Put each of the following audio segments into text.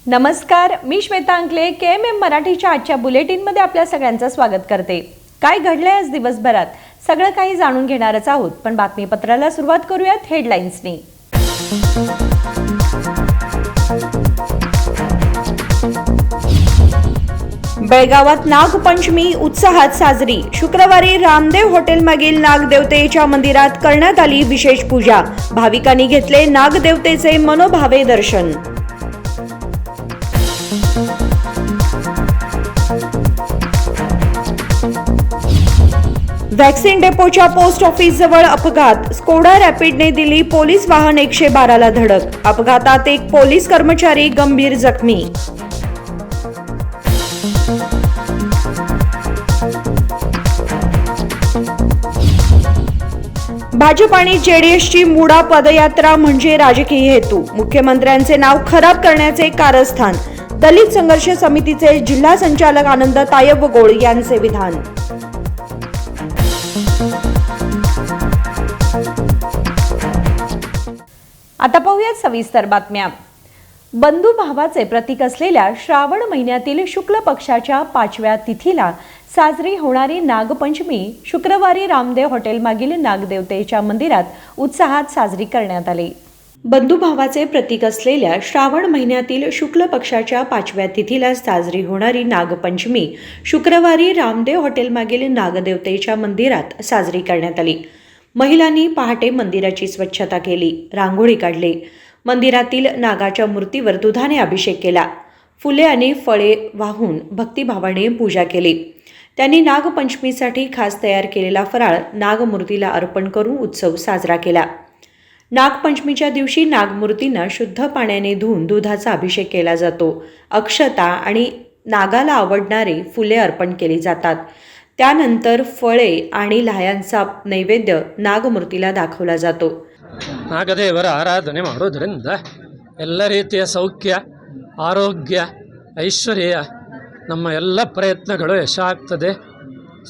नमस्कार, मी श्वेता अंकले KMM मराठीच्या आजच्या बुलेटिनमध्ये आपल्या सगळ्यांचं स्वागत करते। काय घडलंय आज दिवसभरात सगळं काही जाणून घेणारच आहोत, पण बातमीपत्राला सुरुवात करूयात हेडलाईन्सनी। बेळगावात नागपंचमी उत्साहात साजरी। शुक्रवारी रामदेव हॉटेलमागील नागदेवतेच्या मंदिरात करण्यात आली विशेष पूजा। भाविकांनी घेतले नागदेवतेचे मनोभावे दर्शन। व्हॅक्सिन डेपोच्या पोस्ट ऑफिस जवळ अपघात। स्कोडा रॅपिडने दिली पोलीस वाहन 112 ला धडक। अपघातात एक पोलीस कर्मचारी गंभीर जखमी। भाजप आणि जेडीएसची मुडा पदयात्रा म्हणजे राजकीय हेतू। मुख्यमंत्र्यांचे नाव खराब करण्याचे कारस्थान। दलित संघर्ष समितीचे जिल्हा संचालक आनंद तायवगोळ यांचे विधान। आता पाहूयात सविस्तर बातम्या। बंधू भावाचे प्रतीक असलेल्या श्रावण महिन्यातील शुक्ल पक्षाच्या 5व्या तिथीला साजरी होणारी नागपंचमी शुक्रवारी रामदेव हॉटेलमागील नागदेवतेच्या मंदिरात उत्साहात साजरी करण्यात आली। बंधुभावाचे प्रतीक असलेल्या श्रावण महिन्यातील शुक्ल पक्षाच्या 5व्या तिथीला साजरी होणारी नागपंचमी शुक्रवारी रामदेव हॉटेलमागील नागदेवतेच्या मंदिरात साजरी करण्यात आली। महिलांनी पहाटे मंदिराची स्वच्छता केली, रांगोळी काढली, मंदिरातील नागाच्या मूर्तीवर दुधाने अभिषेक केला, फुले आणि फळे वाहून भक्तिभावाने पूजा केली। त्यांनी नागपंचमीसाठी खास तयार केलेला फराळ नागमूर्तीला अर्पण करून उत्सव साजरा केला। नागपंचमीच्या दिवशी नागमूर्तींना शुद्ध पाण्याने धुवून दुधाचा अभिषेक केला जातो। अक्षता आणि नागाला आवडणारे फुले अर्पण केली जातात। त्यानंतर फळे आणि लाह्यांचा नैवेद्य नागमूर्तीला दाखवला जातो। ನಾಗದೇವರ ಆರಾಧನೆ ಮಾಡೋದರಿಂದ ಎಲ್ಲ ರೀತಿಯ ಸೌಖ್ಯ, ಆರೋಗ್ಯ, ಐಶ್ವರ್ಯ ನಮ್ಮ ಎಲ್ಲ ಪ್ರಯತ್ನಗಳು ಯಶಾಗ್ತದೆ।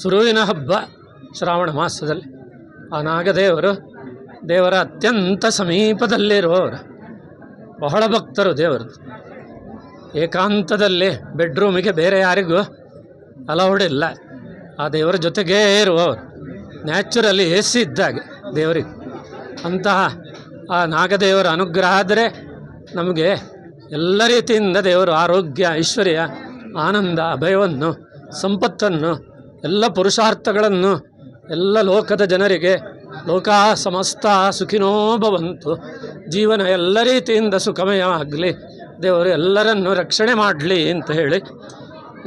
ಸುರುವಿನ ಹಬ್ಬ ಶ್ರಾವಣ ಮಾಸದಲ್ಲಿ ಆ ನಾಗದೇವರು ದೇವರ ಅತ್ಯಂತ ಸಮೀಪದಲ್ಲಿರುವವರು, ಬಹಳ ಭಕ್ತರು ದೇವರದು। ಏಕಾಂತದಲ್ಲಿ ಬೆಡ್ರೂಮಿಗೆ ಬೇರೆ ಯಾರಿಗೂ ಅಲೌಡ್ ಇಲ್ಲ, ಆ ದೇವರ ಜೊತೆಗೇ ಇರುವವರು, ನ್ಯಾಚುರಲಿ AC ಇದ್ದಾಗೆ ದೇವರಿಗೆ। ಅಂತಹ ಆ ನಾಗದೇವರ ಅನುಗ್ರಹ ಆದರೆ ನಮಗೆ ಎಲ್ಲ ರೀತಿಯಿಂದ ದೇವರು ಆರೋಗ್ಯ, ಐಶ್ವರ್ಯ, ಆನಂದ, ಅಭಯವನ್ನು, ಸಂಪತ್ತನ್ನು, ಎಲ್ಲ ಪುರುಷಾರ್ಥಗಳನ್ನು ಎಲ್ಲ ಲೋಕದ ಜನರಿಗೆ ಲೋಕ ಸಮಸ್ತ ಸುಖಿನೋ ಭವಂತು, ಜೀವನ ಎಲ್ಲ ರೀತಿಯಿಂದ ಸುಖಮಯವಾಗಲಿ, ದೇವರು ಎಲ್ಲರನ್ನು ರಕ್ಷಣೆ ಮಾಡಲಿ ಅಂತ ಹೇಳಿ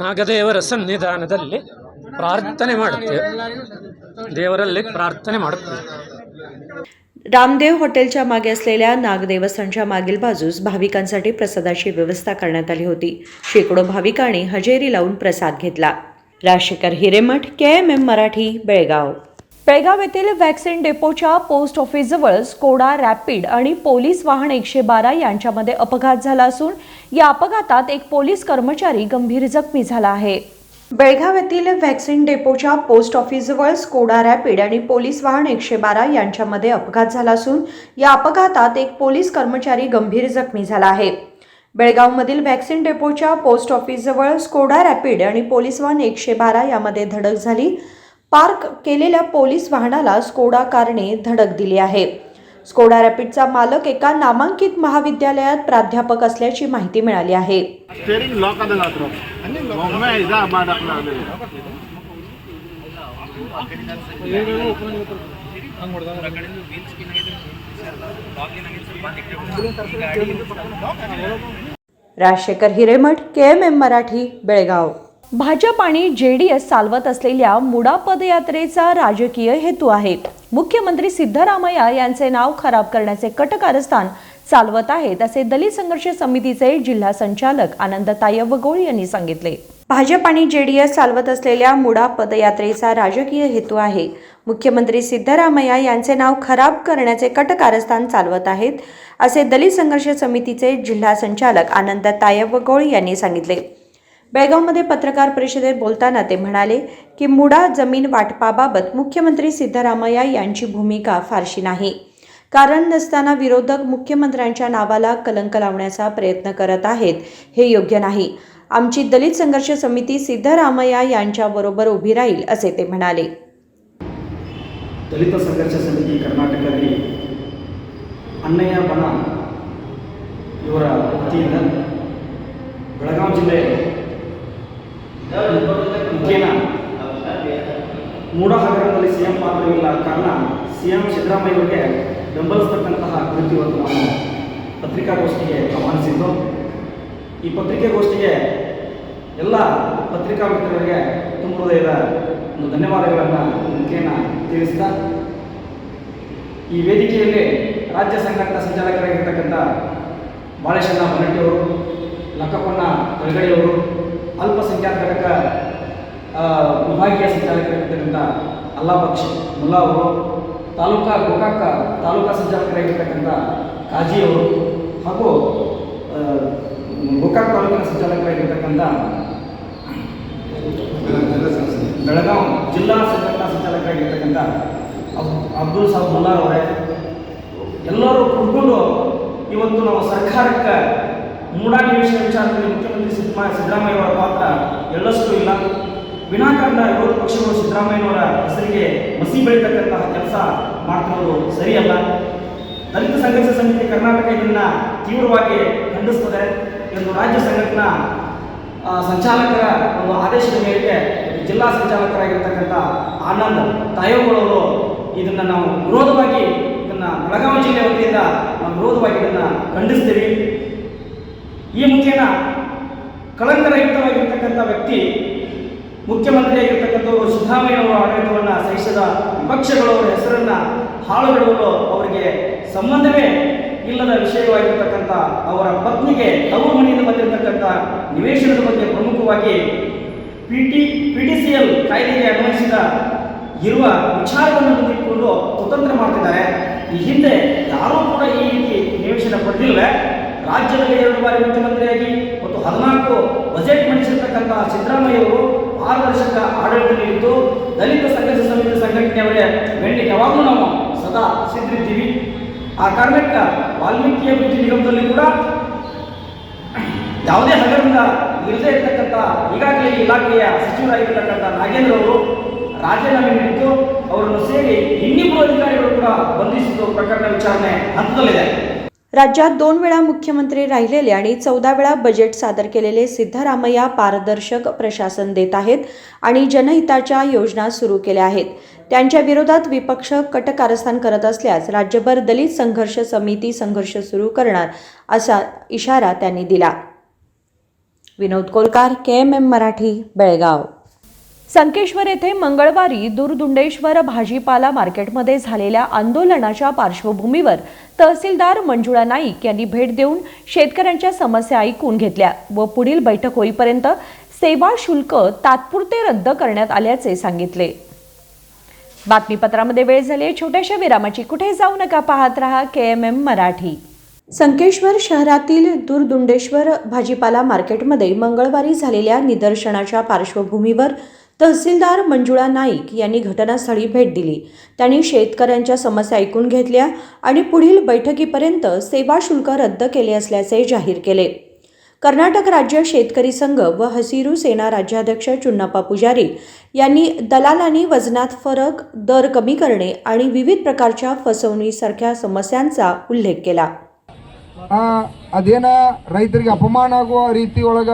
ನಾಗದೇವರ ಸನ್ನಿಧಾನದಲ್ಲಿ ಪ್ರಾರ್ಥನೆ ಮಾಡುತ್ತೇವೆ, ದೇವರಲ್ಲಿ ಪ್ರಾರ್ಥನೆ ಮಾಡುತ್ತೇವೆ। रामदेव हॉटेलच्या मागे असलेल्या नागदेवस्थानच्या मागील बाजूस भाविकांसाठी प्रसादाची व्यवस्था करण्यात आली होती। शेकडो भाविकांनी हजेरी लावून प्रसाद घेतला। राजशेखर हिरेमठ, KMM मराठी, बेळगाव। बेळगाव येथील व्हॅक्सिन डेपोच्या पोस्ट ऑफिस जवळ स्कोडा रॅपिड आणि पोलीस वाहन 112 यांच्यामध्ये अपघात झाला असून या अपघातात एक पोलीस कर्मचारी गंभीर जखमी झाला आहे। बेळगाव येथील व्हॅक्सिन डेपोच्या पोस्ट ऑफिस जवळ स्कोडा रॅपिड आणि पोलीस वाहन 112 यांच्यामध्ये अपघात झाला असून या अपघातात एक पोलीस कर्मचारी गंभीर जखमी झाला आहे। बेळगावमधील व्हॅक्सिन डेपोच्या पोस्ट ऑफिस जवळ स्कोडा रॅपिड आणि पोलीस वाहन 112 यामध्ये धडक झाली। पार्क केलेल्या पोलीस वाहनाला स्कोडा कारने धडक दिली आहे। स्कोडा रॅपिडचा मालक एका नामांकित महाविद्यालयात प्राध्यापक असल्याची माहिती मिळाली आहे। राजशेखर हिरेमठ, KMM मराठी, बेळगाव। भाजप आणि जेडीएस चालवत असलेल्या मुडा पदयात्रेचा राजकीय हेतू आहे। मुख्यमंत्री सिद्धरामय्या यांचे नाव खराब करण्याचे कट कारस्थान चालवत आहेत, असे दलित संघर्ष समितीचे जिल्हा संचालक आनंद तायवगोळ यांनी सांगितले। भाजप आणि जेडीएस चालवत असलेल्या मुडा पदयात्रेचा राजकीय हेतू आहे। मुख्यमंत्री सिद्धरामय्या यांचे नाव खराब करण्याचे कट कारस्थान चालवत आहेत, असे दलित संघर्ष समितीचे जिल्हा संचालक आनंद तायवगोळ यांनी सांगितले। बेळगावमध्ये पत्रकार परिषदेत बोलताना ते म्हणाले की मुडा जमीन वाटपाबाबत मुख्यमंत्री सिद्धरामय्या यांची भूमिका फारशी नाही। कारण नसताना विरोधक मुख्यमंत्र्यांच्या नावाला कलंक लावण्याचा प्रयत्न करत आहेत, हे योग्य नाही. आमची दलित संघर्ष समिती सिद्धरामय्या यांच्याबरोबर उभी राहील, असे ते म्हणाले. ದಲಿತ ಸಂಘರ್ಷ ಸಮಿತಿ ಕರ್ನಾಟಕದಲ್ಲಿ ಅಣ್ಣಯ್ಯ ಬಣ ಇವರ ವತಿಯಿಂದ ಬೆಳಗಾವಿ ಜಿಲ್ಲೆ ಮುಖೇನ ಮೂಡ ಹಗರಣದಲ್ಲಿ ಸಿಎಂ ಪಾತ್ರವಿಲ್ಲ ಕಾರಣ ಸಿಎಂ ಸಿದ್ದರಾಮಯ್ಯವರಿಗೆ ಬೆಂಬಲಿಸತಕ್ಕಂತಹ ಕುರಿತು ಇವತ್ತು ನಾವು ಪತ್ರಿಕಾಗೋಷ್ಠಿಗೆ ಆಹ್ವಾನಿಸಿದ್ದು. ಈ ಪತ್ರಿಕಾಗೋಷ್ಠಿಗೆ ಎಲ್ಲ ಪತ್ರಿಕಾ ಮಿತ್ರರಿಗೆ ತುಂಬ ಹೃದಯದ ಒಂದು ಧನ್ಯವಾದಗಳನ್ನು ಮುಖೇನ ತಿಳಿಸ್ತಾ, ಈ ವೇದಿಕೆಯಲ್ಲಿ ರಾಜ್ಯ ಸಂಘಟನಾ ಸಂಚಾಲಕರಾಗಿರ್ತಕ್ಕಂಥ ಬಾಳೆಶಣ್ಣ ಬನ್ನಟ್ಟಿಯವರು, ಲಕ್ಕಪ್ಪಣ್ಣ ತಳಗಡೆಯವರು, ಅಲ್ಪಸಂಖ್ಯಾತರ ವಿಭಾಗೀಯ ಸಂಚಾಲಕರಾಗಿರ್ತಕ್ಕಂಥ ಅಲ್ಲಾಬಕ್ಷ್ ಮುಲ್ಲಾ ಅವರು, ಗೋಕಾಕ ತಾಲೂಕಾ ಸಂಚಾಲಕರಾಗಿರ್ತಕ್ಕಂಥ ಕಾಜಿಯವರು ಹಾಗೂ ಗೋಕಾಕ್ ತಾಲೂಕಿನ ಸಂಚಾಲಕರಾಗಿರ್ತಕ್ಕಂಥ ಬೆಳಗಾವಿ ಜಿಲ್ಲಾ ಸಂಘಟನಾ ಸಂಚಾಲಕರಾಗಿರ್ತಕ್ಕಂಥ ಅಬ್ದುಲ್ ಸಾಬ್ ಮುಲ್ಲಾರ್ ಅವರೇ, ಎಲ್ಲರೂ ಕೂತ್ಕೊಂಡು ಇವತ್ತು ನಾವು ಸರ್ಕಾರಕ್ಕೆ ಮೂಡ ನಿವೇಶನ ವಿಚಾರದಲ್ಲಿ ಮುಖ್ಯಮಂತ್ರಿ ಸಿದ್ದರಾಮಯ್ಯವರ ಪಾತ್ರ ಎಳ್ಳಷ್ಟು ಇಲ್ಲ. ವಿನಾಕಾರಣ ವಿರೋಧ ಪಕ್ಷಗಳು ಸಿದ್ದರಾಮಯ್ಯವರ ಹೆಸರಿಗೆ ಮಸಿ ಬೆಳೀತಕ್ಕಂತಹ ಕೆಲಸ ಮಾಡ್ತಿರೋದು ಸರಿಯಲ್ಲ. ದಲಿತ ಸಂಘರ್ಷ ಸಮಿತಿ ಕರ್ನಾಟಕ ಇದನ್ನು ತೀವ್ರವಾಗಿ ಖಂಡಿಸ್ತದೆ ಎಂದು ರಾಜ್ಯ ಸಂಘಟನಾ ಸಂಚಾಲಕರ ಒಂದು ಆದೇಶದ ಮೇರೆಗೆ ಜಿಲ್ಲಾ ಸಂಚಾಲಕರಾಗಿರ್ತಕ್ಕಂಥ ಆನಂದ್ ತಾಯೋಗಳವರು ಇದನ್ನು ನಾವು ವಿರೋಧವಾಗಿ ಬೆಳಗಾವಿ ಜಿಲ್ಲೆ ವತಿಯಿಂದ ನಾವು ವಿರೋಧವಾಗಿ ಇದನ್ನು ಖಂಡಿಸ್ತೀವಿ. ಈ ಮುಖೇನ ಕಳಂಕರಹಿತವಾಗಿರ್ತಕ್ಕಂಥ ವ್ಯಕ್ತಿ ಮುಖ್ಯಮಂತ್ರಿಯಾಗಿರ್ತಕ್ಕಂಥವರು ಸಿದ್ದರಾಮಯ್ಯನವರ ಆಡಳಿತವನ್ನು ಸಹಿಸದ ವಿಪಕ್ಷಗಳವರ ಹೆಸರನ್ನು ಹಾಳುಗೆಡವಲು ಅವರಿಗೆ ಸಂಬಂಧವೇ ಇಲ್ಲದ ವಿಷಯವಾಗಿರ್ತಕ್ಕಂಥ ಅವರ ಪತ್ನಿಗೆ ತವರು ಮನೆಯಿಂದ ಬಂದಿರತಕ್ಕಂಥ ನಿವೇಶನದ ಬಗ್ಗೆ ಪ್ರಮುಖವಾಗಿ PTCL ಕಾಯ್ದೆಗೆ ಅನ್ವಯಿಸಿದ ಇರುವ ವಿಚಾರವನ್ನು ಮುಂದಿಟ್ಟುಕೊಂಡು ಕುತಂತ್ರ ಮಾಡ್ತಿದ್ದಾರೆ. ಈ ಹಿಂದೆ ಯಾರೂ ಕೂಡ ಈ ರೀತಿ ನಿವೇಶನ ಪಡೆದಿಲ್ಲ. ರಾಜ್ಯದಲ್ಲಿ 2 ಬಾರಿ ಮುಖ್ಯಮಂತ್ರಿಯಾಗಿ ಮತ್ತು 14 ಬಜೆಟ್ ಮಂಡಿಸಿರ್ತಕ್ಕಂಥ ಸಿದ್ದರಾಮಯ್ಯವರು ಪಾರದರ್ಶಕ ಆಡಳಿತ ನೀಡಿದ್ದು ದಲಿತ ಸಂಘರ್ಷ ಸಮಿತಿ ಸಂಘಟನೆಯವರೇ ಬೆಂಡಿ ಯಾವಾಗಲೂ ನಾವು ಸದಾ ಸಿದ್ಧಿರ್ತೀವಿ. ಆ ಕಾರಣಕ್ಕೆ ವಾಲ್ಮೀಕಿ ಅಭಿವೃದ್ಧಿ ನಿಗಮದಲ್ಲಿ ಕೂಡ ಯಾವುದೇ ಹಗರಣ ಇಲ್ಲದೆ ಇರತಕ್ಕಂಥ ಈಗಾಗಲೇ ಇಲಾಖೆಯ ಸಚಿವರಾಗಿರ್ತಕ್ಕಂಥ ನಾಗೇಂದ್ರ ಅವರು ರಾಜೀನಾಮೆ ನೀಡಿದ್ದು ಅವರನ್ನು ಸೇರಿ ಇನ್ನಿಬ್ಬರು ಅಧಿಕಾರಿಗಳು ಕೂಡ ಬಂಧಿಸಿದ್ದು ಪ್ರಕರಣ ವಿಚಾರಣೆ ಹಂತದಲ್ಲಿದೆ. राज्यात 2 वेळा मुख्यमंत्री राहिलेले आणि 14 वेळा बजेट सादर केलेले सिद्धरामय्या पारदर्शक प्रशासन देत आहेत आणि जनहिताच्या योजना सुरू केल्या आहेत. त्यांच्या विरोधात विपक्ष कट कारस्थान करत असल्यास राज्यभर दलित संघर्ष समिती संघर्ष सुरू करणार असा इशारा त्यांनी दिला. विनोद कोलकार, KMM मराठी, बेळगाव. संकेश्वर येथे मंगळवारी दूरदुंडेश्वर भाजीपाला मार्केटमध्ये झालेल्या आंदोलनाच्या पार्श्वभूमीवर तहसीलदार मंजुळा नाईक यांनी भेट देऊन शेतकऱ्यांच्या समस्या ऐकून घेतल्या व पुढील बैठक होईपर्यंत सेवा शुल्क तात्पुरते रद्द करण्यात आल्याचे सांगितले. बातमीपत्रामध्ये वेळ झाली आहे छोट्याशा विरामाची. कुठे जाऊ नका, पाहत रहा KMM मराठी. संकेश्वर शहरातील दूरदुंडेश्वर भाजीपाला मार्केटमध्ये मंगळवारी झालेल्या निदर्शनाच्या पार्श्वभूमीवर तहसीलदार मंजुळा नाईक यांनी घटनास्थळी भेट दिली. त्यांनी शेतकऱ्यांच्या समस्या ऐकून घेतल्या आणि पुढील बैठकीपर्यंत सेवा शुल्क रद्द केले असल्याचे जाहीर केले. कर्नाटक राज्य शेतकरी संघ व हसिरू सेना राज्याध्यक्ष चुन्नप्पा पुजारी यांनी दलालांनी वजनात फरक, दर कमी करणे आणि विविध प्रकारच्या फसवणुकीसारख्या समस्यांचा उल्लेख केला. ಅದೇನ ರೈತರಿಗೆ ಅಪಮಾನ ಆಗುವ ರೀತಿ ಒಳಗ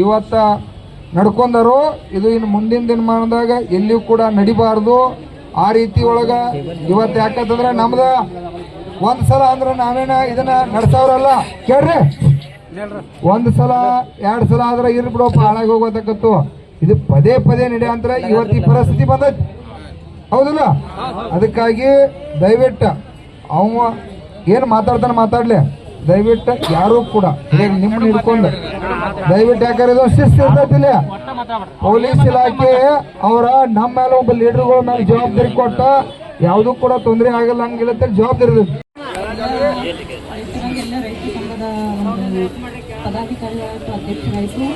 ಇವತ್ತು ನಡ್ಕೊಂಡರು. ಇದು ಇನ್ನು ಮುಂದಿನ ದಿನಮಾನದಾಗ ಎಲ್ಲಿಯೂ ಕೂಡ ನಡಿಬಾರ್ದು. ಆ ರೀತಿ ಒಳಗ ಇವತ್ತು ಯಾಕಂತಂದ್ರೆ ನಮ್ದು ಒಂದು ಸಲ ಅಂದ್ರೆ ನಾವೇನ ಇದನ್ನ ನಡೆಸೋರಲ್ಲ. ಕೇಳ್ರಿ, ಒಂದು ಸಲ 2 ಸಲ ಆದ್ರೆ ಇರ್ ಬಿಡೋಪ್ಪ ಹಾಳಾಗಿ ಹೋಗೋದಕ್ಕತ್ತು. ಇದು ಪದೇ ಪದೇ ನಡೆಯಂತ್ರ ಇವತ್ತು ಈ ಪರಿಸ್ಥಿತಿ ಬಂದೈತಿ, ಹೌದಲ್ಲ? ಅದಕ್ಕಾಗಿ ದಯವಿಟ್ಟು ಅವ ಏನು ಮಾತಾಡ್ಲಿ, ದಯವಿಟ್ಟು ಯಾರು ಕೂಡ ನಿಮ್ಮನ್ನ ಹಿಡ್ಕೊಂಡು ದಯವಿಟ್ಟು, ಯಾಕಂದ್ರೆ ಇದು ಶಿಸ್ತು ಇರ್ತೈತಿಲ್ಲ. ಪೊಲೀಸ್ ಇಲಾಖೆ ಅವರ ನಮ್ಮ ಮೇಲೆ ಒಬ್ಬ ಲೀಡರ್ಗಳ ಮೇಲೆ ಜವಾಬ್ದಾರಿ ಕೊಟ್ಟ ಯಾವುದೂ ಕೂಡ ತೊಂದರೆ ಆಗಲ್ಲ ಹಂಗಿಲ್ಲ ಜವಾಬ್ದಾರಿ ಇರುತ್ತೆ. ಪದಾಧಿಕಾರಿಗಳಾಯಿತು, ಅಧ್ಯಕ್ಷರಾಯಿತು,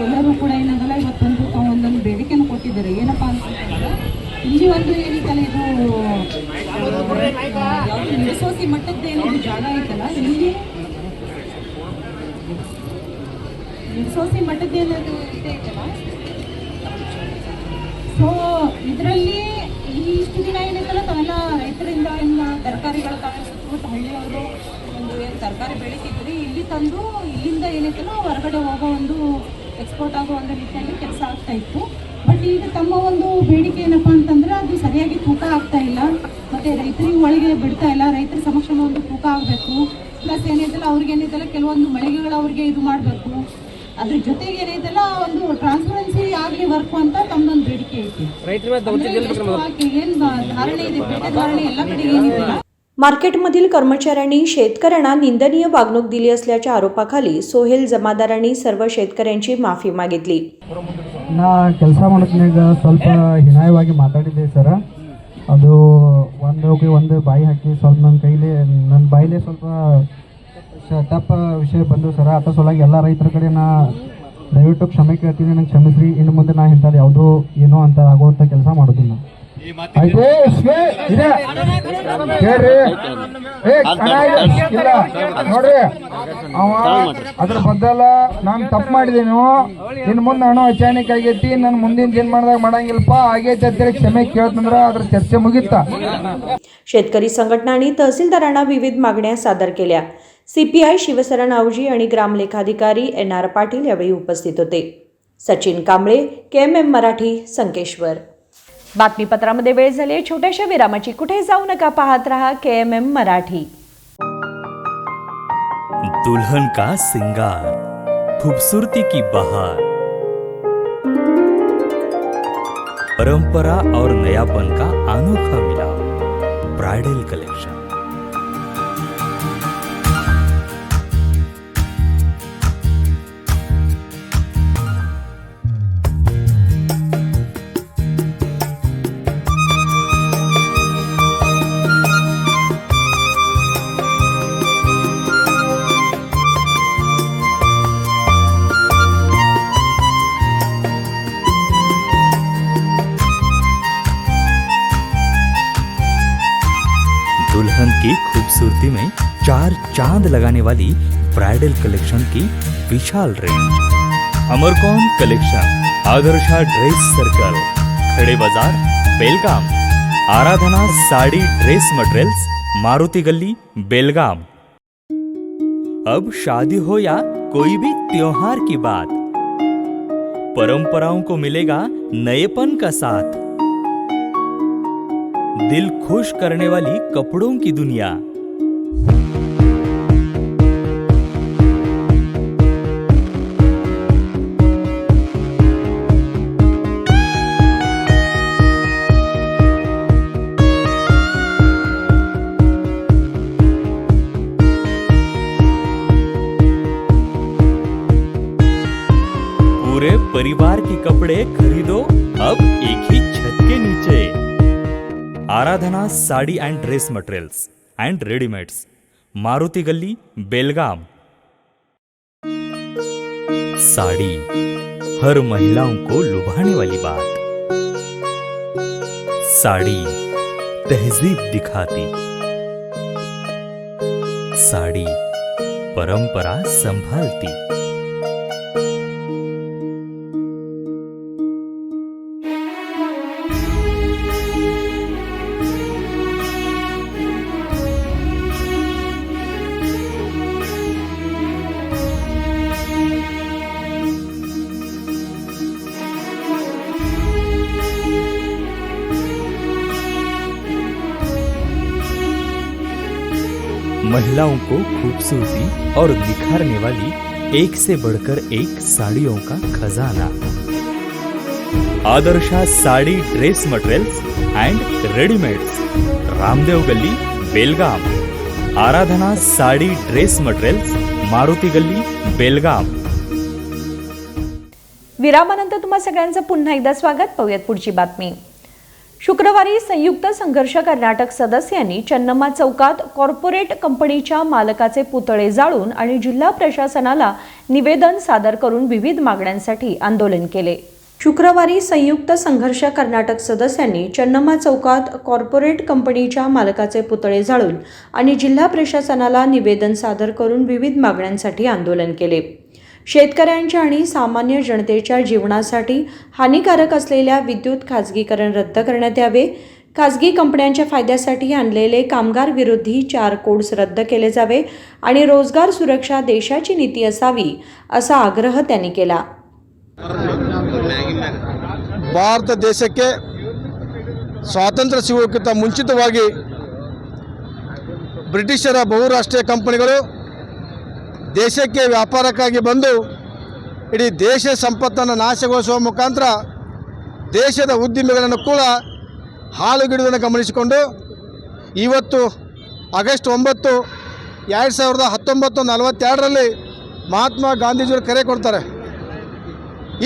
ಎಲ್ಲರೂ ಕೂಡ ಏನಾಗಲ್ಲ ಇವತ್ತೊಂದು ಒಂದೊಂದು ಬೇಡಿಕೆಯನ್ನು ಕೊಟ್ಟಿದ್ದಾರೆ. ಏನಪ್ಪಾ ಅಂತಂದ್ರೆ ಇಲ್ಲಿ ಒಂದು ಏನಿತ್ತಲ್ಲ ಇದು ನಿಡ್ಸೋಸಿ ಮಟ್ಟದ್ದೇನಿದು ಜಾಗ ಐತಲ್ಲ ಇಲ್ಲಿ ನಿಡ್ಸೋಸಿ ಮಟ್ಟದ್ದೇನದು ಐತಲ್ಲ, ಸೊ ಇದರಲ್ಲಿ ಇಷ್ಟು ದಿನ ಏನೈತಲ್ಲ ತಾವೆಲ್ಲ ರೈತರಿಂದ ಏನು ತರಕಾರಿಗಳು ತಾವೇ ಸುತ್ತಮುತ್ತ ಹಳ್ಳಿಯವರು ಒಂದು ಏನು ತರಕಾರಿ ಬೆಳೀತಿದ್ರಿ ಇಲ್ಲಿ ತಂದು ಇಲ್ಲಿಂದ ಏನೈತಲ್ಲ ಹೊರಗಡೆ ಹೋಗೋ ಒಂದು ಎಕ್ಸ್ಪೋರ್ಟ್ ಆಗೋ ಒಂದು ನಿಟ್ಟಿನಲ್ಲಿ ಕೆಲಸ ಆಗ್ತಾ ಇತ್ತು. ಬಟ್ ಈಗ ತಮ್ಮ ಒಂದು ಬೇಡಿಕೆ ಏನಪ್ಪ ಅಂತಂದ್ರೆ ಅದು ಸರಿಯಾಗಿ ತೂಕ ಆಗ್ತಾ ಇಲ್ಲ, ಮತ್ತೆ ರೈತರಿಗೆ ಒಳಗೆ ಬಿಡ್ತಾ ಇಲ್ಲ. ರೈತರ ಸಮಕ್ಷ ಒಂದು ತೂಕ ಆಗಬೇಕು, ಪ್ಲಸ್ ಏನೈತಲ್ಲ ಅವ್ರಿಗೆ ಏನೈತಲ್ಲ ಕೆಲವೊಂದು ಮಳಿಗೆಗಳು ಅವ್ರಿಗೆ ಇದು ಮಾಡಬೇಕು. ಅದ್ರ ಜೊತೆಗೆ ಏನೈತಲ್ಲ ಒಂದು ಟ್ರಾನ್ಸ್ಪರೆನ್ಸಿ ಆಗಲಿ ವರ್ಕ್ ಅಂತ ತಮ್ಮದೊಂದು ಬೇಡಿಕೆ ಐತಿ. ಏನು ಧಾರಣೆ ಇದೆ, ಬೇಟೆ ಧಾರಣೆ ಎಲ್ಲ ಕಡೆಗೆ ಏನಿದೆಯಲ್ಲ. मार्केटमधील कर्मचाऱ्यांनी शेतकऱ्यांना निंदनीय वागणूक दिली असल्याच्या आरोपाखाली सोहेल जमादारांनी सर्व शेतकऱ्यांची माफी मागितली. ನಾ ಕೆಲಸ ಮಾಡೋದ್ನಾಗ ಸ್ವಲ್ಪ ಹೀನಾಯವಾಗಿ ಮಾತಾಡಿದ್ದೆ ಸರ್. ಅದು ಒಂದು ಬಾಯಿ ಹಾಕಿ ಸ್ವಲ್ಪ ನನ್ನ ಬಾಯಿಲೆ ಸ್ವಲ್ಪ ಟಪ್ ವಿಷಯ ಬಂದು ಸರ್. ಅದ್ರ ಸಲುವಾಗಿ ಎಲ್ಲ ರೈತರ ಕಡೆ ನಾ ದಯವಿಟ್ಟು ಕ್ಷಮೆ ಕೇಳ್ತೀನಿ, ನಂಗೆ ಕ್ಷಮಿಸ್ರಿ. ಇನ್ನು ಮುಂದೆ ನಾ ಇಂಥದ್ದು ಯಾವುದೋ ಏನೋ ಅಂತ ಆಗುವಂಥ ಕೆಲಸ ಮಾಡೋದಿಲ್ಲ. ಆಯ್ತು ಇದೆ ಹೇಳ್ರಿ, ಇಲ್ಲ ನೋಡ್ರಿ, ಅವ ಅದ್ರ ಬದ್ದಲ್ಲ ನಾನು ತಪ್ಪು ಮಾಡಿದೀನಿ. ಇನ್ನು ಮುಂದೆ ಹಣ ಅಚಾನಕ್ ಆಗೈತಿ, ನಾನು ಮುಂದಿನ ಏನ್ ಮಾಡಿದಾಗ ಮಾಡಂಗಿಲ್ಲಪ್ಪ ಆಗೈತೆ ಅಂತೇಳಿ ಕ್ಷಮೆ ಕೇಳ್ತಂದ್ರ ಅದ್ರ ಚರ್ಚೆ ಮುಗಿತ್ತ. शेतकरी संघटनांनी तहसीलदारांना विविध मागण्या सादर केल्या. CPI शिवसरण नावजी आणि ग्रामलेखाधिकारी NR पाटील यावेळी उपस्थित होते. सचिन कांबळे, KMM मराठी, संकेश्वर. बातमीपत्रामध्ये वेळ झाली आहे छोट्याशा विरामाची. कुठे जाऊ नका, पाहत रहा KMM मराठी. दुल्हन का सिंगार, खूबसूरती की बहार, परंपरा और नयापन का अनोखा मिलाप, ब्राइडल कलेक्शन. दुल्हन की खूबसूरती में 4 चांद लगाने वाली ब्राइडल कलेक्शन की विशाल रेंज. अमरकौन collection, Adarsha dress circle, Khade Bazar, Belgaum. Aradhana sari dress materials, Maruti Galli, Belgaum. अब शादी हो या कोई भी त्योहार की बात, परंपराओं को मिलेगा नएपन का साथ. दिल खुश करने वाली कपड़ों की दुनिया. पूरे परिवार के कपड़े खरीदो अब एक ही छत के नीचे. Aradhana sari and dress materials and readymades, Maruti Galli, Belgaum. Sari हर महिलाओं को लुभाने वाली बात. साड़ी तहजीब दिखाती. साड़ी परंपरा संभालती. महिलाओं को खूबसूरती और निखारने वाली एक से बढ़कर एक साड़ियों का खजाना. Adarsha sari dress materials and readymades, Ramdev Galli, Belgaum. Aradhana sari dress materials, Maruti Galli, Belgaum. विरामानंतर तुम्हा सगळ्यांचं पुन्हा एकदा स्वागत. पाहूयात पुढची बातमी. शुक्रवारी संयुक्त संघर्ष कर्नाटक सदस्यांनी चन्नम्मा चौकात कॉर्पोरेट कंपनीच्या मालकाचे पुतळे जाळून आणि जिल्हा प्रशासनाला निवेदन सादर करून विविध मागण्यांसाठी आंदोलन केले. शुक्रवारी संयुक्त संघर्ष कर्नाटक सदस्यांनी चन्नम्मा चौकात कॉर्पोरेट कंपनीच्या मालकाचे पुतळे जाळून आणि जिल्हा प्रशासनाला निवेदन सादर करून विविध मागण्यांसाठी आंदोलन केले. शेतकऱ्यांच्या आणि सामान्य जनतेच्या जीवनासाठी हानिकारक असलेल्या विद्युत खाजगीकरण रद्द करण्यात यावे, खाजगी कंपन्यांच्या फायद्यासाठी आणलेले कामगार विरोधी 4 कोड्स रद्द केले जावे आणि रोजगार सुरक्षा देशाची नीती असावी असा आग्रह त्यांनी केला. ಭಾರತ ದೇಶಕ್ಕೆ ಸ್ವಾತಂತ್ರ್ಯ ಸಿಗುವುದಕ್ಕಿಂತ ಮುಂಚಿತವಾಗಿ ಬ್ರಿಟಿಷರ ಬಹುರಾಷ್ಟ್ರೀಯ ಕಂಪನಿಗಳು ದೇಶಕ್ಕೆ ವ್ಯಾಪಾರಕ್ಕಾಗಿ ಬಂದು ಇಡೀ ದೇಶ ಸಂಪತ್ತನ್ನು ನಾಶಗೊಳಿಸುವ ಮುಖಾಂತರ ದೇಶದ ಉದ್ಯಮಿಗಳನ್ನು ಕೂಡ ಹಾಳುಗಿಡುವುದನ್ನು ಗಮನಿಸಿಕೊಂಡು ಇವತ್ತು ಆಗಸ್ಟ್ 9, 2019 ಮಹಾತ್ಮ ಗಾಂಧೀಜಿಯವರು ಕರೆ ಕೊಡ್ತಾರೆ.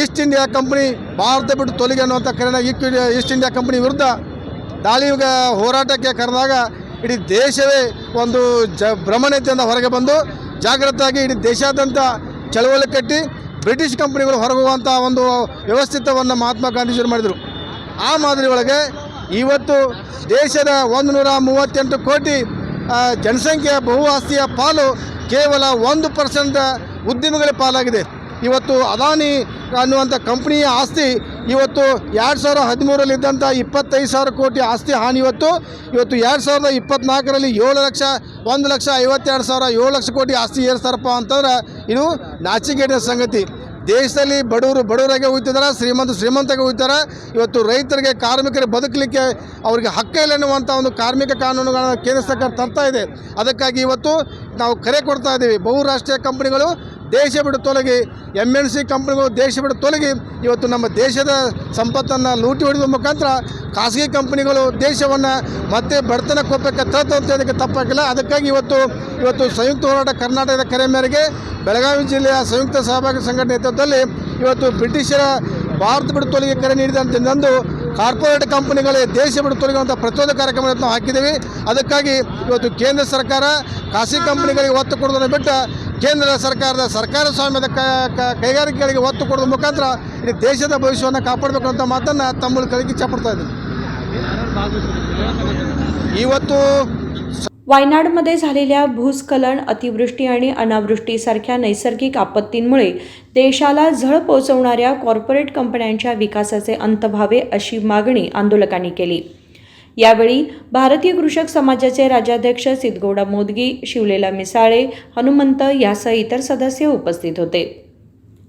ಈಸ್ಟ್ ಇಂಡಿಯಾ ಕಂಪನಿ ಭಾರತ ಬಿಟ್ಟು ತೊಲಗಿ ಅನ್ನುವಂಥ ಕರೆನ ಈಸ್ಟ್ ಇಂಡಿಯಾ ಕಂಪನಿ ವಿರುದ್ಧ ದಾಳಿ ಹೋರಾಟಕ್ಕೆ ಕರೆದಾಗ ಇಡೀ ದೇಶವೇ ಒಂದು ಭ್ರಮಣತೆಯಿಂದ ಹೊರಗೆ ಬಂದು ಜಾಗೃತವಾಗಿ ಇಡೀ ದೇಶಾದ್ಯಂತ ಚಳವಳಿ ಕಟ್ಟಿ ಬ್ರಿಟಿಷ್ ಕಂಪನಿಗಳು ಹೊರಗುವಂಥ ಒಂದು ವ್ಯವಸ್ಥಿತವನ್ನು ಮಹಾತ್ಮ ಗಾಂಧೀಜಿಯವರು ಮಾಡಿದರು. ಆ ಮಾದರಿ ಒಳಗೆ ಇವತ್ತು ದೇಶದ 138 ಕೋಟಿ ಜನಸಂಖ್ಯೆಯ ಬಹು ಆಸ್ತಿಯ ಪಾಲು ಕೇವಲ 1% ಉದ್ಯಮಿಗಳ ಪಾಲಾಗಿದೆ. ಇವತ್ತು ಅದಾನಿ ಅನ್ನುವಂಥ ಕಂಪ್ನಿಯ ಆಸ್ತಿ ಇವತ್ತು 2013 ಇದ್ದಂಥ 25,000 ಕೋಟಿ ಆಸ್ತಿ ಹಾನಿ ಇವತ್ತು 2024 7,52,7 ಲಕ್ಷ ಕೋಟಿ ಆಸ್ತಿ ಏರಿಸ್ತಾರಪ್ಪ ಅಂತಂದ್ರೆ ಇದು ನಾಚಿಕೆಯ ಸಂಗತಿ. ದೇಶದಲ್ಲಿ ಬಡವರಾಗೆ ಹೋಗ್ತಿದ್ದಾರೆ, ಶ್ರೀಮಂತಗೆ ಹೋಗ್ತಾರೆ. ಇವತ್ತು ರೈತರಿಗೆ, ಕಾರ್ಮಿಕರಿಗೆ ಬದುಕಲಿಕ್ಕೆ ಅವರಿಗೆ ಹಕ್ಕ ಇಲ್ಲ ಅನ್ನುವಂಥ ಒಂದು ಕಾರ್ಮಿಕ ಕಾನೂನುಗಳನ್ನು ಕೇಂದ್ರ ಸರ್ಕಾರ ತರ್ತಾ ಇದೆ. ಅದಕ್ಕಾಗಿ ಇವತ್ತು ನಾವು ಕರೆ ಕೊಡ್ತಾ ಇದ್ದೀವಿ, ಬಹುರಾಷ್ಟ್ರೀಯ ಕಂಪನಿಗಳು ದೇಶ ಬಿಟ್ಟು ತೊಲಗಿ, MNC ಕಂಪನಿಗಳು ದೇಶ ಬಿಟ್ಟು ತೊಲಗಿ ಇವತ್ತು ನಮ್ಮ ದೇಶದ ಸಂಪತ್ತನ್ನು ಲೂಟಿ ಹೊಡೆಯುವ ಮುಖಾಂತರ ಖಾಸಗಿ ಕಂಪನಿಗಳು ದೇಶವನ್ನು ಮತ್ತೆ ಬಡತನ ಕೋಪಕ್ಕೆ ತರೋದಕ್ಕೆ ತಪ್ಪಾಗಿಲ್ಲ. ಅದಕ್ಕಾಗಿ ಇವತ್ತು ಸಂಯುಕ್ತ ಹೋರಾಟ ಕರ್ನಾಟಕದ ಕರೆ ಮೇರೆಗೆ ಬೆಳಗಾವಿ ಜಿಲ್ಲೆಯ ಸಂಯುಕ್ತ ಸಹಭಾಗಿ ಸಂಘಟನೆ ನೇತೃತ್ವದಲ್ಲಿ ಇವತ್ತು ಬ್ರಿಟಿಷರ ಭಾರತ ಬಿಟ್ಟು ತೊಲಗಿ ಕರೆ ನೀಡಿದಂತೆಂದು ಕಾರ್ಪೊರೇಟ್ ಕಂಪನಿಗಳೇ ದೇಶ ಬಿಟ್ಟು ತೊಲಗುವಂಥ ಪ್ರಚೋದಕ ಕಾರ್ಯಕ್ರಮವನ್ನು ನಾವು ಹಾಕಿದ್ದೀವಿ. ಅದಕ್ಕಾಗಿ ಇವತ್ತು ಕೇಂದ್ರ ಸರ್ಕಾರ ಖಾಸಗಿ ಕಂಪನಿಗಳಿಗೆ ಒತ್ತು ಕೊಡೋದನ್ನು ಬಿಟ್ಟು ಕೇಂದ್ರ ಸರ್ಕಾರದ ಸರ್ಕಾರ ಸ್ವಾಮ್ಯದ ಕೈಗಾರಿಕೆಗಳಿಗೆ ಒತ್ತು ಕೊಡೋದ್ರ ಮುಖಾಂತರ ಇಡೀ ದೇಶದ ಭವಿಷ್ಯವನ್ನು ಕಾಪಾಡಬೇಕು ಅಂತ ಮಾತನ್ನು ತಮ್ಮಲ್ಲಿ ಕಳಿಕೆ ಚಾಪಡ್ತಾ ಇದ್ದೀನಿ. ಇವತ್ತು वायनाडमध्ये झालेल्या भूस्खलन, अतिवृष्टी आणि अनावृष्टीसारख्या नैसर्गिक आपत्तींमुळे देशाला झळ पोहोचवणाऱ्या कॉर्पोरेट कंपन्यांच्या विकासाचे अंत व्हावे अशी मागणी आंदोलकांनी केली. यावेळी भारतीय कृषक समाजाचे राज्याध्यक्ष सिद्धगौडा मोदगी, शिवलेला मिसाळे, हनुमंत यासह इतर सदस्य उपस्थित होते.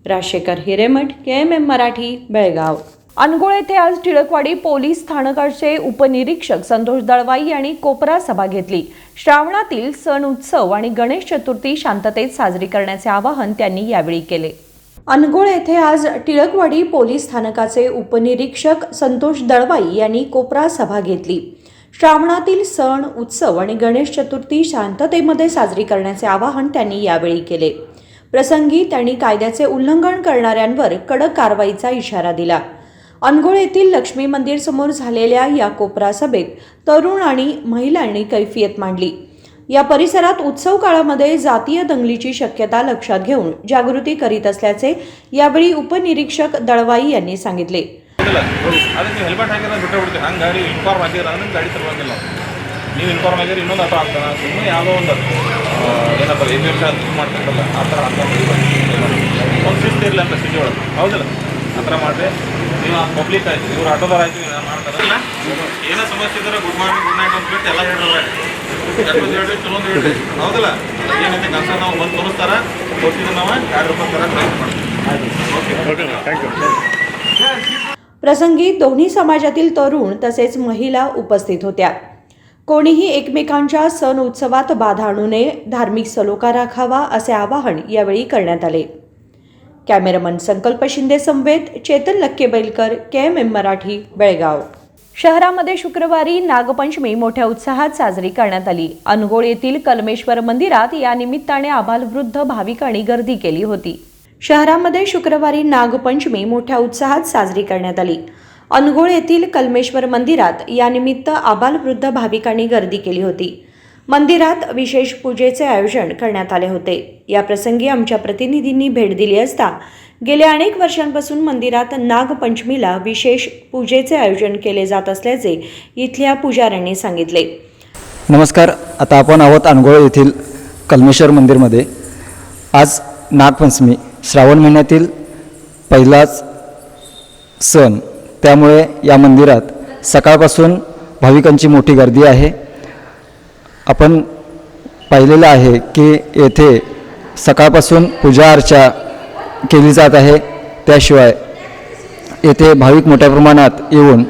राजशेखर हिरेमठ, KMM मराठी, बेळगाव. अनगोळ येथे आज टिळकवाडी पोलीस स्थानकाचे उपनिरीक्षक संतोष दळवाई यांनी कोपरा सभा घेतली. श्रावणातील सण उत्सव आणि गणेश चतुर्थी शांततेत साजरी करण्याचे आवाहन त्यांनी यावेळी केले. अनगोळ येथे आज टिळकवाडी पोलीस स्थानकाचे उपनिरीक्षक संतोष दळवाई यांनी कोपरा सभा घेतली. श्रावणातील सण उत्सव आणि गणेश चतुर्थी शांततेमध्ये साजरी करण्याचे आवाहन त्यांनी यावेळी केले. प्रसंगी त्यांनी कायद्याचे उल्लंघन करणाऱ्यांवर कडक कारवाईचा इशारा दिला. अनगोळ येथील लक्ष्मी मंदिर समोर झालेल्या या कोपरा सभेत तरुण आणि महिलांनी कैफियत मांडली. या परिसरात उत्सव काळामध्ये जातीय दंगलीची शक्यता लक्षात घेऊन जागृती करीत असल्याचे यावेळी उपनिरीक्षक दळवाई यांनी सांगितले. ಅದಕ್ಕೆ ಹೆಲ್ಮೆಟ್ ಹಾಕಿದ್ರೆ ಬಿಟ್ಟು ಬಿಡ್ತೀವಿ. ಹಂಗೆ ಗಾಡಿ ಇನ್ಫಾರ್ಮ್ ಆಗಿದ್ರೆ ಅಂದ್ರೆ ಗಾಡಿ ತರುವಂಗಿಲ್ಲ. ನೀವು ಇನ್ಫಾರ್ಮ್ ಆಗಿದ್ರೆ ಇನ್ನೊಂದು ಆಟೋ ಆಗ್ತಾನೆ, ಸುಮ್ಮನೆ ಯಾವುದೋ ಒಂದು ಏನಪ್ಪ ಮಾಡ್ತಿರ್ತಲ್ಲ ಆ ಥರ ಒಂದು ಶಿಸ್ತು ಇರಲಿ ಅಂತ ಸಿಟಿ ಒಳಗೆ, ಹೌದಿಲ್ಲ? ಆ ಥರ ಮಾಡಿದ್ರೆ ನೀವು ಪಬ್ಲಿಕ್ ಆಯ್ತು, ಇವ್ರು ಆಟೋದವ್ರು ಆಯ್ತು, ಮಾಡ್ತಾರಲ್ಲ. ಏನೋ ಸಮಸ್ಯೆ ಇದ್ರೆ ಗುಡ್ ಮಾರ್ನಿಂಗ್, ಗುಡ್ ನೈಟ್ ಅಂತ ಬಿಟ್ಟು ಎಲ್ಲ ಹೇಳಿದ್ರೆ ಹೇಳ್ರಿ, ಚಲೋಂದು ಹೇಳ್ರಿ, ಹೌದಿಲ್ಲ? ಏನೈತೆ ಕೆಲಸ ನಾವು ಬಂದು ತೋರಿಸ್ತಾರ, ಕೊಟ್ಟಿದ್ದು ನಾವು ₹2 ತರ ಪ್ರಯತ್ನ ಮಾಡ್ತೀವಿ. प्रसंगी दोन्ही समाजातील तरुण तसेच महिला उपस्थित होत्या. कोणीही एकमेकांच्या सण उत्सवात बाधा आणू नये, धार्मिक सलोखा राखावा असे आवाहन यावेळी करण्यात आले. कॅमेरामन संकल्प शिंदे समवेत चेतन लक्केबैलकर, KMM मराठी, बेळगाव. शहरामध्ये शुक्रवारी नागपंचमी मोठ्या उत्साहात साजरी करण्यात आली. अनगोळ येथील कलमेश्वर मंदिरात या निमित्ताने आबालवृद्ध भाविकांनी गर्दी केली होती. शहरामध्ये शुक्रवारी नागपंचमी मोठ्या उत्साहात साजरी करण्यात आली. अनगोळ येथील कलमेश्वर मंदिरात यानिमित्त आबालवृद्ध भाविकांनी गर्दी केली होती. मंदिरात विशेष पूजेचे आयोजन करण्यात आले होते. या प्रसंगी आमच्या प्रतिनिधींनी भेट दिली असता गेल्या अनेक वर्षांपासून मंदिरात नागपंचमीला विशेष पूजेचे आयोजन केले जात असल्याचे इथल्या पुजाऱ्यांनी सांगितले. नमस्कार. आता आपण आहोत अनगोळ येथील कल्मेश्वर मंदिरमध्ये. आज नागपंचमी, श्रावण महिन्यातील पहिलाच सण, त्यामुळे या मंदिरात सकाळपासून भाविकांची मोठी गर्दी आहे. आपण पाहिलेलं आहे की येथे सकाळपासून पूजा अर्चा केली जात आहे. त्याशिवाय येथे भाविक मोठ्या प्रमाणात येऊन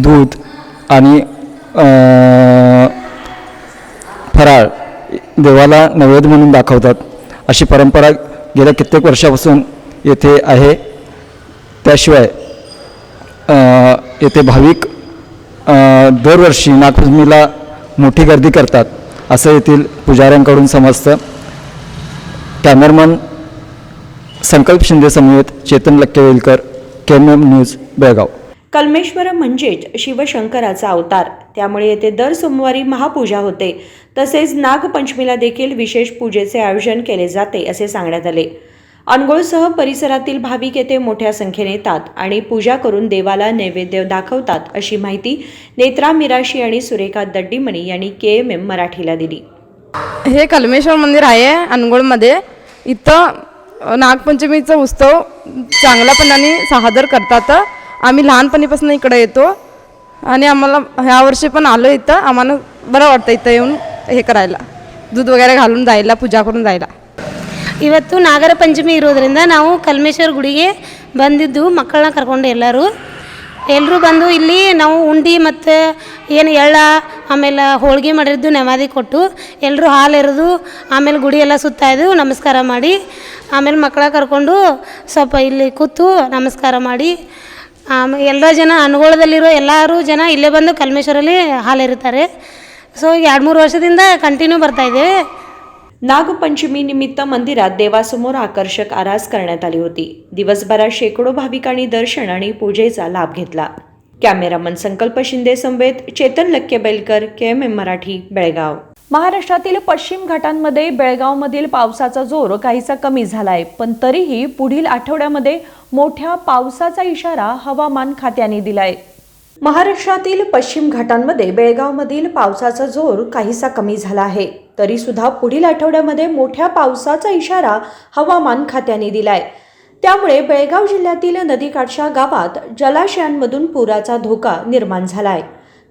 दूध आणि फराळ देवाला नैवेद्य म्हणून दाखवतात. अशी परंपरा गेल्या कित्येक वर्षापासून येथे आहे. त्याशिवाय येथे भाविक दरवर्षी नागपंचमीला मोठी गर्दी करतात असं येथील पुजाऱ्यांकडून समजतं. कॅमेरामन संकल्प शिंदे समवेत चेतन लक्केवेलकर, KMM न्यूज, बेळगाव. कल्मेश्वर म्हणजेच शिवशंकराचा अवतार, त्यामुळे येथे दर सोमवारी महापूजा होते. तसेच नागपंचमीला देखील विशेष पूजेचे आयोजन केले जाते असे सांगण्यात आले. अनगोळसह परिसरातील भाविक येथे मोठ्या संख्येने येतात आणि पूजा करून देवाला नैवेद्य दाखवतात अशी माहिती नेत्रा मिराशी आणि सुरेखा दड्डीमणी यांनी KMM मराठीला दिली. हे कल्मेश्वर मंदिर आहे अनगोळमध्ये. इथं नागपंचमीचा उत्सव चांगल्यापणाने सादर करतात. आम्ही लहानपणीपासून इकडे येतो आणि आम्हाला ह्या वर्षी पण आलो इथं. आम्हाला बरं वाटतं इथं येऊन हे करायला, दूध वगैरे घालून जायला, पूजा करून जायला. ಇವತ್ತು ನಾಗರ ಪಂಚಮಿ ಇರೋದ್ರಿಂದ ನಾವು ಕಲ್ಮೇಶ್ವರ ಗುಡಿಗೆ ಬಂದಿದ್ದು, ಮಕ್ಕಳನ್ನ ಕರ್ಕೊಂಡು ಎಲ್ಲರೂ ಬಂದು ಇಲ್ಲಿ ನಾವು ಉಂಡಿ ಮತ್ತು ಏನು ಎಳ್ಳ ಆಮೇಲೆ ಹೋಳಿಗೆ ಮಾಡಿದ್ದು ನೆಮ್ಮದಿ ಕೊಟ್ಟು ಎಲ್ಲರೂ ಹಾಲು ಎರೆದು ಆಮೇಲೆ ಗುಡಿ ಎಲ್ಲ ಸುತ್ತಾಯ್ದು ನಮಸ್ಕಾರ ಮಾಡಿ ಆಮೇಲೆ ಮಕ್ಕಳ ಕರ್ಕೊಂಡು ಸ್ವಲ್ಪ ಇಲ್ಲಿ ಕೂತು ನಮಸ್ಕಾರ ಮಾಡಿ ಆಮೇಲೆ ಎಲ್ಲ ಜನ ಅನುಗೋಳದಲ್ಲಿರೋ ಎಲ್ಲರೂ ಜನ ಇಲ್ಲೇ ಬಂದು ಕಲ್ಮೇಶ್ವರಲ್ಲಿ ಹಾಲು ಎರಿತಾರೆ. ಸೊ 2-3 ವರ್ಷದಿಂದ ಕಂಟಿನ್ಯೂ ಬರ್ತಾಯಿದ್ದೇವೆ. नागपंचमी निमित्त मंदिरात देवासमोर आकर्षक आरास करण्यात आली होती. दिवसभरात शेकडो भाविकांनी दर्शन आणि पूजेचा लाभ घेतला. कॅमेरामन संकल्प शिंदे समवेत चेतन लक्केबेलकर, KMM मराठी, बेळगाव. महाराष्ट्रातील पश्चिम घाटांमध्ये बेळगावमधील पावसाचा जोर काहीसा कमी झालाय, पण तरीही पुढील आठवड्यामध्ये मोठ्या पावसाचा इशारा हवामान खात्याने दिलाय. महाराष्ट्रातील पश्चिम घाटांमध्ये बेळगावमधील पावसाचा जोर काहीसा कमी झाला आहे, तरी सुद्धा पुढील आठवड्यामध्ये मोठ्या पावसाचा इशारा हवामान खात्याने दिलाय. त्यामुळे बेळगाव जिल्ह्यातील नदीकाठच्या गावात जलाशयांमधून पुराचा धोका निर्माण झालाय.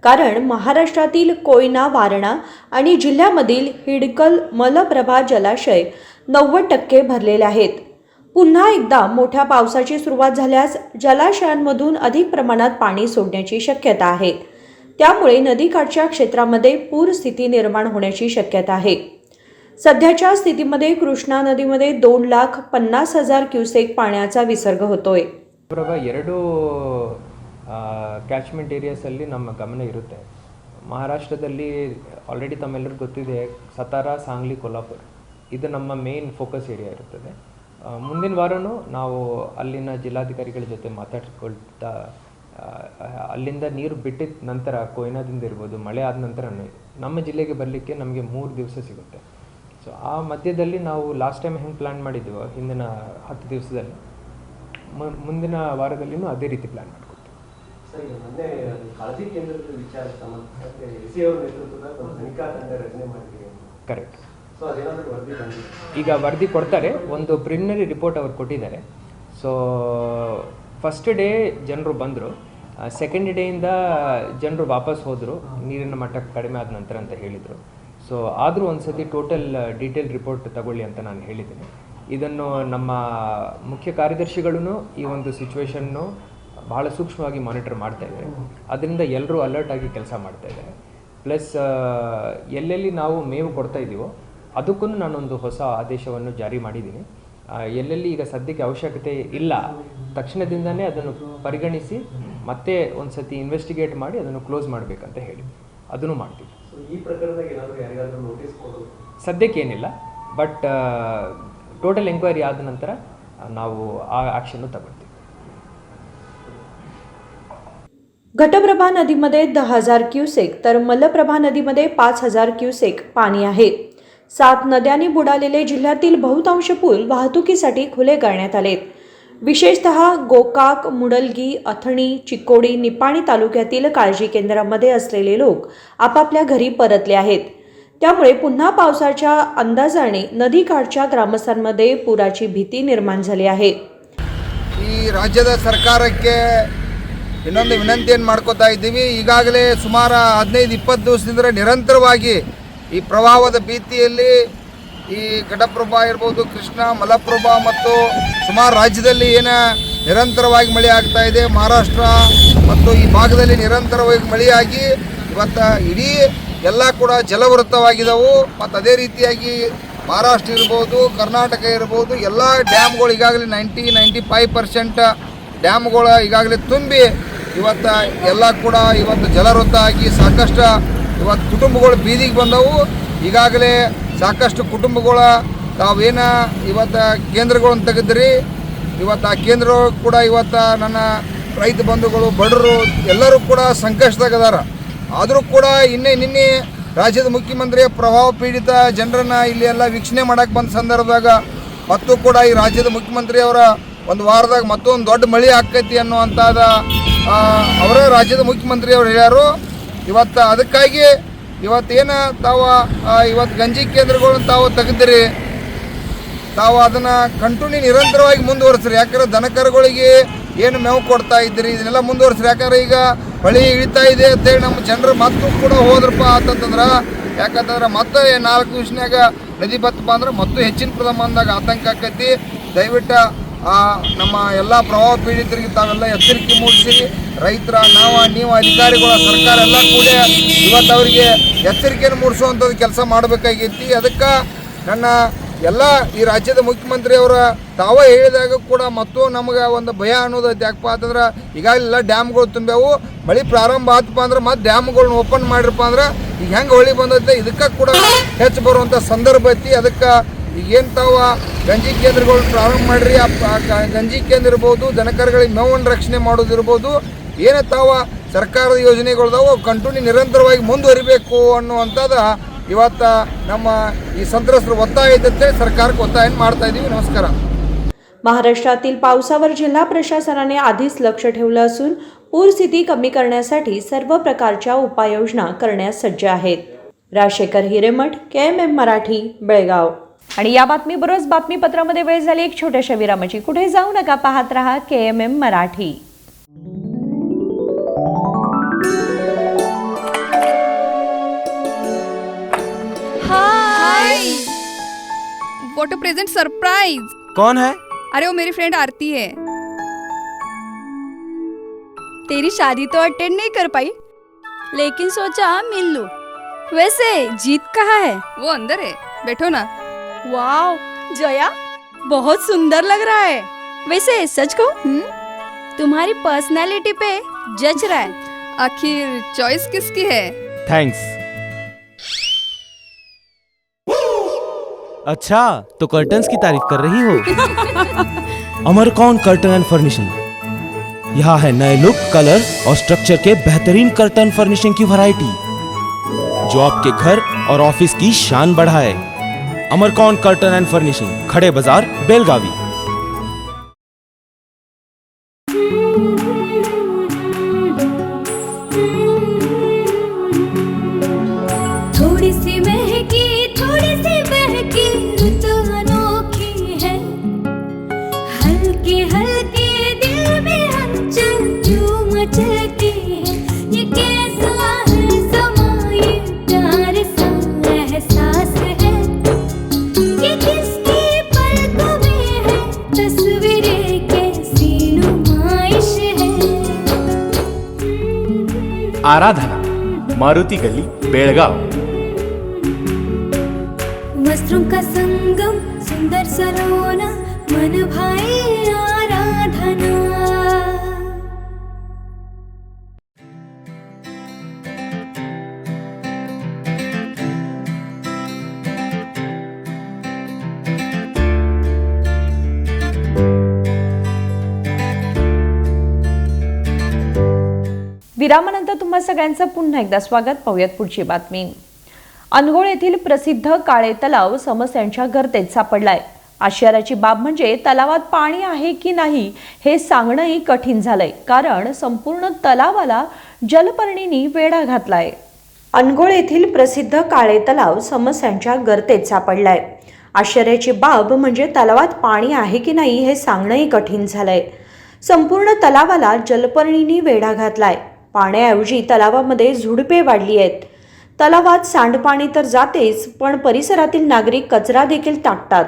कारण महाराष्ट्रातील कोयना, वारणा आणि जिल्ह्यामधील हिडकल, मलप्रभा जलाशय 90% भरलेले आहेत. पुन्हा एकदा मोठ्या पावसाची सुरुवात झाल्यास जलाशयांमधून अधिक प्रमाणात पाणी सोडण्याची शक्यता आहे. त्यामुळे नदीकाठच्या क्षेत्रामध्ये पूर स्थिती निर्माण होण्याची शक्यता आहे. सध्याच्या स्थितीमध्ये कृष्णा नदीमध्ये 2,50,000 क्युसेक पाण्याचा विसर्ग होतोय. ಎರಡು ಕ್ಯಾಚ್ಮೆಂಟ್ ಏರಿಯಾಸಲ್ಲಿ ನಮ್ಮ ಗಮನ ಇರುತ್ತೆ. ಮಹಾರಾಷ್ಟ್ರದಲ್ಲಿ ಆಲ್ರೆಡಿ ತಮ್ಮೆಲ್ಲರಿಗೂ ಗೊತ್ತಿದೆ, ಸತಾರಾ, ಸಾಂಗ್ಲಿ, ಕೊಲ್ಹಾಪುರ ಇದು ನಮ್ಮ ಮೇನ್ ಫೋಕಸ್ ಏರಿಯಾ ಇರುತ್ತದೆ. ಮುಂದಿನ ವಾರನೂ ನಾವು ಅಲ್ಲಿನ ಜಿಲ್ಲಾಧಿಕಾರಿಗಳ ಜೊತೆ ಮಾತಾಡ್ಕೊಳ್ತಾ ಅಲ್ಲಿಂದ ನೀರು ಬಿಟ್ಟಿದ ನಂತರ ಕೊಯ್ನಾದಿಂದ ಇರ್ಬೋದು, ಮಳೆ ಆದ ನಂತರ ನಮ್ಮ ಜಿಲ್ಲೆಗೆ ಬರಲಿಕ್ಕೆ ನಮಗೆ 3 ದಿವಸ ಸಿಗುತ್ತೆ. ಸೊ ಆ ಮಧ್ಯದಲ್ಲಿ ನಾವು ಲಾಸ್ಟ್ ಟೈಮ್ ಹೆಂಗೆ ಪ್ಲ್ಯಾನ್ ಮಾಡಿದ್ವೋ ಹಿಂದಿನ 10 ದಿವಸದಲ್ಲಿ ಮುಂದಿನ ವಾರದಲ್ಲಿನೂ ಅದೇ ರೀತಿ ಪ್ಲ್ಯಾನ್ ಮಾಡ್ಕೊಳ್ತೀವಿ. ಸರ್, ಮೊನ್ನೆ ಕಾಳಜಿ ಕೇಂದ್ರದ ವಿಚಾರ ಸಂಬಂಧಪಟ್ಟಂತೆ ಎಸಿ ಅವರ ನೇತೃತ್ವದ ಒಂದು ತನಿಖಾ ತಂಡ ರಚನೆ ಮಾಡಿದ್ದೀವಿ. ಕರೆಕ್ಟ್. ಸೊ ಅದೇನಾದರೂ ವರದಿ ಬಂದಿದೆ? ಈಗ ವರದಿ ಕೊಡ್ತಾರೆ, ಒಂದು ಪ್ರಿಲಿಮಿನರಿ ರಿಪೋರ್ಟ್ ಅವ್ರು ಕೊಟ್ಟಿದ್ದಾರೆ. ಸೊ ಫಸ್ಟ್ ಡೇ ಜನರು ಬಂದರು, ಸೆಕೆಂಡ್ ಡೇಯಿಂದ ಜನರು ವಾಪಸ್ ಹೋದರು ನೀರಿನ ಮಟ್ಟ ಕಡಿಮೆ ಆದ ನಂತರ ಅಂತ ಹೇಳಿದರು. ಸೊ ಆದರೂ ಒಂದು ಸತಿ ಟೋಟಲ್ ಡೀಟೇಲ್ ರಿಪೋರ್ಟ್ ತಗೊಳ್ಳಿ ಅಂತ ನಾನು ಹೇಳಿದ್ದೀನಿ. ಇದನ್ನು ನಮ್ಮ ಮುಖ್ಯ ಕಾರ್ಯದರ್ಶಿಗಳೂ ಈ ಒಂದು ಸಿಚುವೇಶನ್ನು ಭಾಳ ಸೂಕ್ಷ್ಮವಾಗಿ ಮಾನಿಟರ್ ಮಾಡ್ತಾಯಿದ್ದಾರೆ. ಅದರಿಂದ ಎಲ್ಲರೂ ಅಲರ್ಟ್ ಆಗಿ ಕೆಲಸ ಮಾಡ್ತಾಯಿದ್ದಾರೆ. ಪ್ಲಸ್ ಎಲ್ಲೆಲ್ಲಿ ನಾವು ಮೇವು ಕೊಡ್ತಾ ಇದ್ದೀವೋ ಅದಕ್ಕೂ ನಾನೊಂದು ಹೊಸ ಆದೇಶವನ್ನು ಜಾರಿ ಮಾಡಿದ್ದೀನಿ. ಎಲ್ಲೆಲ್ಲಿ ಈಗ ಸದ್ಯಕ್ಕೆ ಅವಶ್ಯಕತೆ ಇಲ್ಲ, ತಕ್ಷಣದಿಂದನೇ ಅದನ್ನು ಪರಿಗಣಿಸಿ ಮತ್ತೆ ಒಂದು ಸತಿ ಇನ್ವೆಸ್ಟಿಗೇಟ್ ಮಾಡಿ ಅದನ್ನು ಕ್ಲೋಸ್ ಮಾಡಬೇಕಂತ ಹೇಳಿ ಅದನ್ನು ಮಾಡ್ತೀವಿ. ಈ ಪ್ರಕರಣದಾಗ ಏನಾದರೂ ಯಾರಿಗಾದರೂ ನೋಟಿಸ್ ಕೊಡೋದು ಸದ್ಯಕ್ಕೆ ಏನಿಲ್ಲ, ಬಟ್ ಟೋಟಲ್ ಎಂಕ್ವೈರಿ ಆದ ನಂತರ ನಾವು ಆ ಆ್ಯಕ್ಷನ್ನು ತಗೊಳ್ತೀವಿ. घटप्रभा नदीमध्ये 10,000 क्युसेक तर मलप्रभा नदीमध्ये 5,000 क्युसेक पाणी आहे. 7 नद्यांनी बुडालेले जिल्ह्यातील बहुतांश पूल वाहतुकीसाठी खुले करण्यात आलेत. विशेषतः गोकाक, मुडलगी, अथणी, चिकोडी, निपाणी तालुक्यातील काळजी केंद्रामध्ये असलेले लोक आपापल्या घरी परतले आहेत. त्यामुळे पुन्हा पावसाच्या अंदाजाने नदीकाठच्या ग्रामस्थांमध्ये पुराची भीती निर्माण झाली आहे. ಈ ರಾಜ್ಯದ ಸರ್ಕಾರಕ್ಕೆ ಇನ್ನೊಂದು ವಿನಂತಿಯನ್ನು ಮಾಡ್ಕೋತಾ ಇದ್ದೀವಿ. ಈಗಾಗಲೇ ಸುಮಾರು 15-20 ದಿವಸದಿಂದ ನಿರಂತರವಾಗಿ ಈ ಪ್ರವಾಹದ ಭೀತಿಯಲ್ಲಿ ಈ ಘಟಪ್ರಭಾ ಇರ್ಬೋದು, ಕೃಷ್ಣ, ಮಲಪ್ರಭಾ ಮತ್ತು ಸುಮಾರು ರಾಜ್ಯದಲ್ಲಿ ನಿರಂತರವಾಗಿ ಮಳೆ ಆಗ್ತಾ ಇದೆ. ಮಹಾರಾಷ್ಟ್ರ ಮತ್ತು ಈ ಭಾಗದಲ್ಲಿ ನಿರಂತರವಾಗಿ ಮಳೆಯಾಗಿ ಇವತ್ತು ಇಡೀ ಎಲ್ಲ ಕೂಡ ಜಲವೃತವಾಗಿದ್ದವು. ಮತ್ತು ಅದೇ ರೀತಿಯಾಗಿ ಮಹಾರಾಷ್ಟ್ರ ಇರ್ಬೋದು, ಕರ್ನಾಟಕ ಇರ್ಬೋದು, ಎಲ್ಲ ಡ್ಯಾಮ್ಗಳು ಈಗಾಗಲೇ 90-95% ಡ್ಯಾಮ್ಗಳು ಈಗಾಗಲೇ ತುಂಬಿ ಇವತ್ತು ಎಲ್ಲ ಕೂಡ ಇವತ್ತು ಜಲವೃತ ಆಗಿ ಸಾಕಷ್ಟು ಇವತ್ತು ಕುಟುಂಬಗಳು ಬೀದಿಗೆ ಬಂದವು. ಈಗಾಗಲೇ ಸಾಕಷ್ಟು ಕುಟುಂಬಗಳ ತಾವೇನು ಇವತ್ತು ಕೇಂದ್ರಗಳನ್ನು ತೆಗೆದ್ರಿ. ಇವತ್ತು ಆ ಕೇಂದ್ರ ಕೂಡ ಇವತ್ತು ನನ್ನ ರೈತ ಬಂಧುಗಳು, ಬಡವರು ಎಲ್ಲರೂ ಕೂಡ ಸಂಕಷ್ಟದಾಗದಾರ. ಆದರೂ ಕೂಡ ನಿನ್ನೆ ರಾಜ್ಯದ ಮುಖ್ಯಮಂತ್ರಿಯ ಪ್ರವಾಹ ಪೀಡಿತ ಜನರನ್ನು ಇಲ್ಲಿ ಎಲ್ಲ ವೀಕ್ಷಣೆ ಮಾಡೋಕ್ಕೆ ಬಂದ ಸಂದರ್ಭದಾಗ ಮತ್ತು ಕೂಡ ಈ ರಾಜ್ಯದ ಮುಖ್ಯಮಂತ್ರಿಯವರ ಒಂದು ವಾರದಾಗ ಮತ್ತೊಂದು ದೊಡ್ಡ ಮಳೆ ಆಕ್ಕೈತಿ ಅನ್ನುವಂಥದ್ದು ಅವರ ರಾಜ್ಯದ ಮುಖ್ಯಮಂತ್ರಿಯವರು ಹೇಳ್ಯಾರು. ಇವತ್ತು ಅದಕ್ಕಾಗಿ ಇವತ್ತೇನು ತಾವು ಇವತ್ತು ಗಂಜಿ ಕೇಂದ್ರಗಳನ್ನು ತಾವು ತೆಗೆದಿರಿ, ತಾವು ಅದನ್ನು ಕಂಟಿನ್ಯೂ ನಿರಂತರವಾಗಿ ಮುಂದುವರಿಸ್ರಿ. ಯಾಕಂದ್ರೆ ದನಕರುಗಳಿಗೆ ಏನು ಮೇವು ಕೊಡ್ತಾ ಇದ್ದೀರಿ ಇದನ್ನೆಲ್ಲ ಮುಂದುವರಿಸ್ರಿ. ಯಾಕಂದ್ರೆ ಈಗ ಹೊಳಿ ಇಳಿತಾ ಇದೆ ಅಂತೇಳಿ ನಮ್ಮ ಜನರು ಮತ್ತು ಕೂಡ ಹೋದ್ರಪ್ಪ ಅಂತಂತಂದ್ರೆ, ಯಾಕಂತಂದ್ರೆ ಮತ್ತೆ 4 ದಿವಸನ್ಯಾಗ ನದಿ ಬತ್ತಪ್ಪ ಅಂದ್ರೆ ಮತ್ತು ಹೆಚ್ಚಿನ ಪ್ರಮಾಣದಾಗ ಆತಂಕ ಆಕೈತಿ. ದಯವಿಟ್ಟು ನಮ್ಮ ಎಲ್ಲ ಪ್ರವಾಹ ಪೀಡಿತರಿಗೆ ತಾವೆಲ್ಲ ಎಚ್ಚರಿಕೆ ಮೂಡಿಸಿ ರೈತರ ನೀವು ಅಧಿಕಾರಿಗಳ ಸರ್ಕಾರ ಎಲ್ಲ ಕೂಡ ಇವತ್ತು ಅವರಿಗೆ ಎಚ್ಚರಿಕೆಯನ್ನು ಮೂಡಿಸುವಂಥದ್ದು ಕೆಲಸ ಮಾಡಬೇಕಾಗೈತಿ. ಅದಕ್ಕೆ ನನ್ನ ಎಲ್ಲ ಈ ರಾಜ್ಯದ ಮುಖ್ಯಮಂತ್ರಿಯವರ ತಾವೇ ಹೇಳಿದಾಗ ಕೂಡ ಮತ್ತು ನಮಗೆ ಒಂದು ಭಯ ಅನ್ನೋದೈತಿ. ಯಾಕಪ್ಪ ಅಂತಂದ್ರೆ ಈಗಾಗಲೆಲ್ಲ ಡ್ಯಾಮ್ಗಳು ತುಂಬ್ಯಾವು. ಮಳೆ ಪ್ರಾರಂಭ ಆತಪ್ಪ ಅಂದ್ರೆ ಮತ್ತೆ ಡ್ಯಾಮ್ಗಳನ್ನ ಓಪನ್ ಮಾಡಿರಪ್ಪ ಅಂದ್ರೆ ಈಗ ಹೆಂಗೆ ಹೊಳಿ ಬಂದೈತೆ ಇದಕ್ಕೆ ಕೂಡ ಹೆಚ್ಚು ಬರುವಂಥ ಸಂದರ್ಭ ಐತಿ. ಅದಕ್ಕೆ ಈಗೇನು ತಾವು ಗಂಜಿ ಕೇಂದ್ರಗಳು ಪ್ರಾರಂಭ ಮಾಡಿರಿ. ಆ ಗಂಜಿ ಕೇಂದ್ರ ಇರ್ಬೋದು, ದನಕರುಗಳಿಗೆ ಮೇವನ್ನು ರಕ್ಷಣೆ ಮಾಡೋದಿರ್ಬೋದು, ಏನು ತಾವು ಸರ್ಕಾರದ ಯೋಜನೆಗಳದಾವು ಕಂಟಿನ್ಯೂ ನಿರಂತರವಾಗಿ ಮುಂದುವರಿಬೇಕು ಅನ್ನುವಂಥದ್ದು ಇವತ್ತು ನಮ್ಮ ಈ ಸಂತ್ರಸ್ತರ ಒತ್ತಾಯ ಇದ್ದಂತೆ ಸರ್ಕಾರಕ್ಕೆ ಒತ್ತಾಯ ಮಾಡ್ತಾ इದ್ದೀವಿ. नमस्कार. महाराष्ट्रातील पावसावर जिल्हा प्रशासनाने आधीच लक्ष ठेवलं असून पूरस्थिती कमी करण्यासाठी सर्व प्रकारच्या उपाययोजना करण्यास सज्ज आहेत. राजशेखर हिरेमठ, KMM मराठी, बेळगाव. आणि या बातमीबरोबरच बातमीपत्रामध्ये वेळ झाली एक छोट्याशा विरामाची. कुठे जाऊ नका, पाहत रहा KMM Marathi. What a present surprise. कौन है? अरे वो मेरी फ्रेंड आरती है. तेरी शादी तो अटेंड नहीं कर पाई, लेकिन सोचा मिल लूं. वैसे जीत कहाँ है? वो अंदर है, बैठो ना. वाओ जया, बहुत सुंदर लग रहा है. वैसे सच कहूं, तुम्हारी पर्सनालिटी पे जज रहा है. आखिर चॉइस किसकी है? थैंक्स. अच्छा, तो कर्टन्स की तारीफ कर रही हो? अमरकौन कर्टन एंड फर्निशिंग. यहाँ है नए लुक, कलर और स्ट्रक्चर के बेहतरीन कर्टन फर्निशिंग की वैरायटी जो आपके घर और ऑफिस की शान बढ़ाए. अमरकौन कर्टन एंड फर्निशिंग, खड़े बाजार, बेलगावी. थोड़ी सी महकी, थोड़ी सी बहकी, ऋतु अनोखी है. हल्के हल्के दिल में हलचल जो मचलती है. ये कैसा है समा, ये प्यार सा एहसास है. ये किसकी पलकों में है, तस्वीरें कैसी नुमाइश है. आराधना, मारुति गली, बेळगाव. वस्त्रों का संगम, सुंदर सलोना, मन भाई आराधना. विरामानंतर तुम्हा सगळ्यांचं पुन्हा एकदा स्वागत. पाहूयात पुढची बातमी. अनगोळ येथील प्रसिद्ध काळे तलाव समस्यांच्या गर्तेत सापडलाय. आश्चर्याची बाब म्हणजे तलावात पाणी आहे की नाही हे सांगणंही कठीण झालंय, कारण संपूर्ण तलावाला जलपर्णींनी वेढा घातलाय. अनगोळ येथील प्रसिद्ध काळे तलाव समस्यांच्या गर्तेत सापडलाय. आश्चर्याची बाब म्हणजे तलावात पाणी आहे की नाही हे सांगणंही कठीण झालंय. संपूर्ण तलावाला जलपर्णींनी वेढा घातलाय. पाण्याऐवजी तलावामध्ये झुडपे वाढली आहेत. तलावात सांडपाणी तर जातेच, पण परिसरातील नागरिक कचरा देखील टाकतात.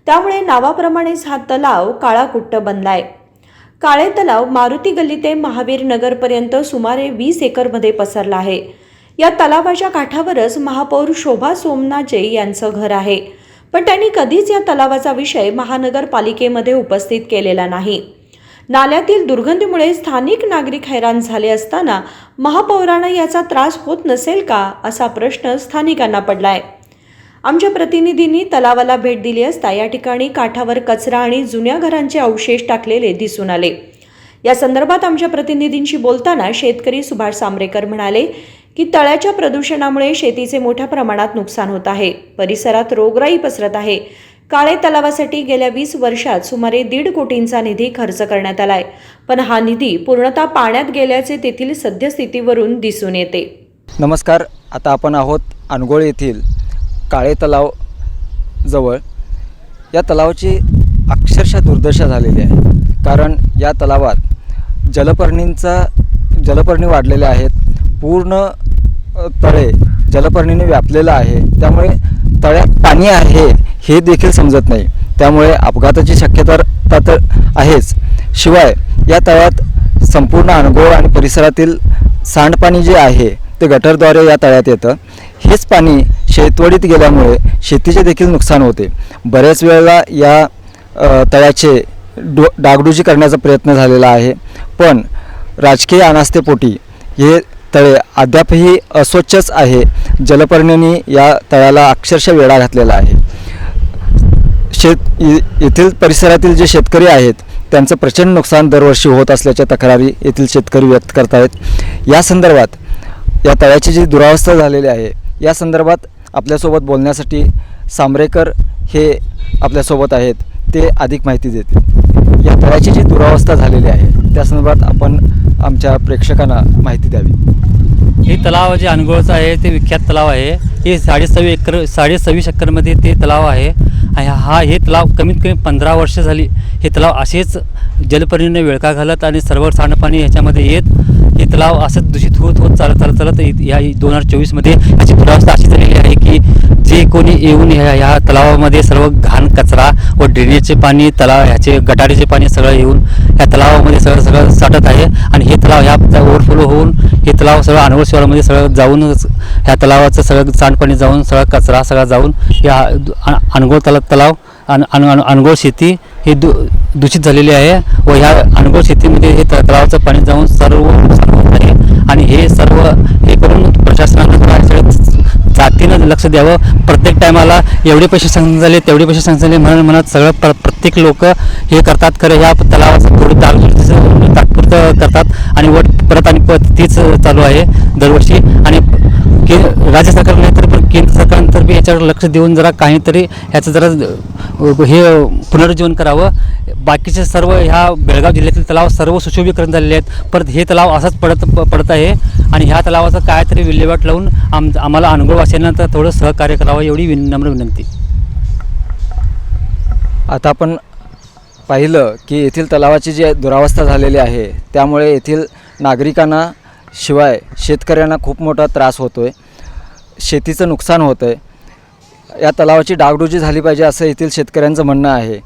त्यामुळे नावाप्रमाणेच हा तलाव काळाकुट्ट बनलाय. काळे तलाव मारुती गल्ली ते महावीर नगरपर्यंत सुमारे 20 एकरमध्ये पसरला आहे. या तलावाच्या काठावरच महापौर शोभा सोमनाचे यांचं घर आहे, पण त्यांनी कधीच या तलावाचा विषय महानगरपालिकेमध्ये उपस्थित केलेला नाही. नाल्यातील दुर्गंधीमुळे स्थानिक नागरिक हैराण झाले असताना महापौरांना याचा त्रास होत नसेल का असा प्रश्न स्थानिकांना पडलाय. आमच्या प्रतिनिधींनी तलावाला भेट दिली असता या ठिकाणी काठावर कचरा आणि जुन्या घरांचे अवशेष टाकलेले दिसून आले. या संदर्भात आमच्या प्रतिनिधींशी बोलताना शेतकरी सुभाष सांबरेकर म्हणाले की तळ्याच्या प्रदूषणामुळे शेतीचे मोठ्या प्रमाणात नुकसान होत आहे. परिसरात रोगराई पसरत आहे. काळे तलावासाठी गेल्या 20 वर्षात सुमारे 1.5 कोटींचा निधी खर्च करण्यात आलाय, पण हा निधी पूर्णतः पाण्यात गेल्याचे तेथील सद्यस्थितीवरून दिसून येते. नमस्कार. आता आपण आहोत अनगोळ येथील काळे तलाव जवळ. या तलावाची अक्षरशः दुर्दशा झालेली आहे, कारण या तलावात जलपर्णी वाढलेले आहेत. पूर्ण तळे जलपर्णीने व्यापलेलं आहे. त्यामुळे तळ्यात पाणी आहे हे देखील समजत नाही. त्यामुळे अपघाताची शक्यता तर आहेच. शिवाय या तळ्यात संपूर्ण अनगोळ आणि परिसरातील सांडपाणी जे आहे ते गटरद्वारे या तळ्यात येतं. हेच पाणी शेतवडीत गेल्यामुळे शेतीचे देखील नुकसान होते. बऱ्याच वेळेला या तळ्याचे डागडुजी करण्याचा प्रयत्न झालेला आहे, पण राजकीय अनास्थेपोटी हे तळे अद्यापही अस्वच्छच आहे. जलपर्णींनी या तळ्याला अक्षरशः वेढा घातलेला आहे. येथील परिसरातील जे शेतकरी आहेत त्यांचं प्रचंड नुकसान दरवर्षी होत असल्याच्या तक्रारी येथील शेतकरी व्यक्त करत आहेत. या संदर्भात या तळ्याची जी दुरावस्था झालेली आहे या संदर्भात आपल्यासोबत बोलण्यासाठी सांबरेकर हे आपल्यासोबत आहेत. ते अधिक माहिती देतील. या तळ्याची जी दुरावस्था झालेली आहे त्या संदर्भात आपण आमच्या प्रेक्षकांना माहिती द्यावी. हे तलाव जे अनगोळचं आहे ते विख्यात तलाव आहे. हे 26 एकरमध्ये ते तलाव आहे. हे तलाव कमीत कमी 15 वर्ष झाली हे तलाव असेच जलपर्णीने वेळका घालत आणि सर्व सांडपाणी ह्याच्यामध्ये येत हे तलाव असंच दूषित होत चालत या 2024मध्ये याची दुरावस्था अशी झालेली आहे की जे कोणी येऊन ह्या तलावामध्ये सर्व घाण कचरा व ड्रेनेजचे पाणी ह्याचे गटारीचे पाणी सगळं येऊन ह्या तलावामध्ये सगळं साठत आहे. आणि हे तलाव ह्या ओव्हरफ्लो होऊन हे तलाव सगळं अनगोळ शहरामध्ये सगळं जाऊन ह्या तलावाचं सगळं सांडपाणी जाऊन सगळं कचरा सगळा जाऊन या अनगोळ तलाव अनगोळ शेती ही दूषित झालेली आहे. व ह्या अनगोळ शेतीमध्ये हे तलावाचं पाणी जाऊन सर्व नुकसान होत आहे. आणि हे सर्व हे करून प्रशासनानं जातीनं लक्ष द्यावं. प्रत्येक टायमाला एवढे पैसे सँक्शन झाले तेवढे पैसे सँक्शन झाले म्हणत सगळं प्रत्येक लोक हे करतात. खरं ह्या तलावाचं थोडं तात्पुरतं करतात आणि परत आणि तीच चालू आहे दरवर्षी. आणि राज्य सरकारने तर पण केंद्र सरकारने याच्यावर लक्ष देऊन जरा काहीतरी ह्याचं जरा हे पुनरुज्जीवन करावं. बाकीचे सर्व ह्या बेळगाव जिल्ह्यातील तलाव सर्व सुशोभीकरण झालेले आहेत, परत हे तलाव असाच पडत आहे. आणि ह्या तलावाचं काहीतरी विल्हेवाट लावून आम्हाला अनगोळवासियांना तर थोडं सहकार्य करावं एवढी नम्र विनंती. आता आपण पाहिलं की येथील तलावाची जी दुरावस्था झालेली आहे त्यामुळे येथील नागरिकांना शिवाय शेतकऱ्यांना खूप मोठा त्रास होतो आहे. शेतीचं नुकसान होतं आहे. या तलावाची डागडुजी झाली पाहिजे असं येथील शेतकऱ्यांचं म्हणणं आहे.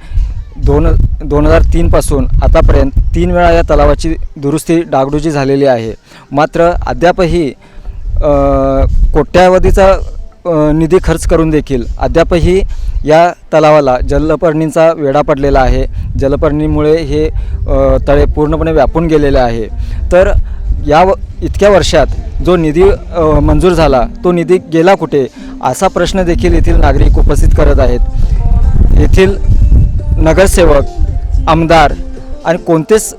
2003 पासून आतापर्यंत 3 वेळा या तलावाची दुरुस्ती डागडुजी झालेली आहे. मात्र अद्यापही कोट्यावधीचा निधी खर्च करून देखील अद्यापही या तलावाला जलपर्णींचा वेढा पडलेला आहे. जलपर्णीमुळे हे तळे पूर्णपणे व्यापून गेलेले आहे. तर इतक्या वर्षात जो निधी मंजूर झाला तो निधी गेला कुठे असा प्रश्न देखील येथील नागरिक उपस्थित करत आहेत. येथील नगरसेवक, आमदार आणि कोणतेच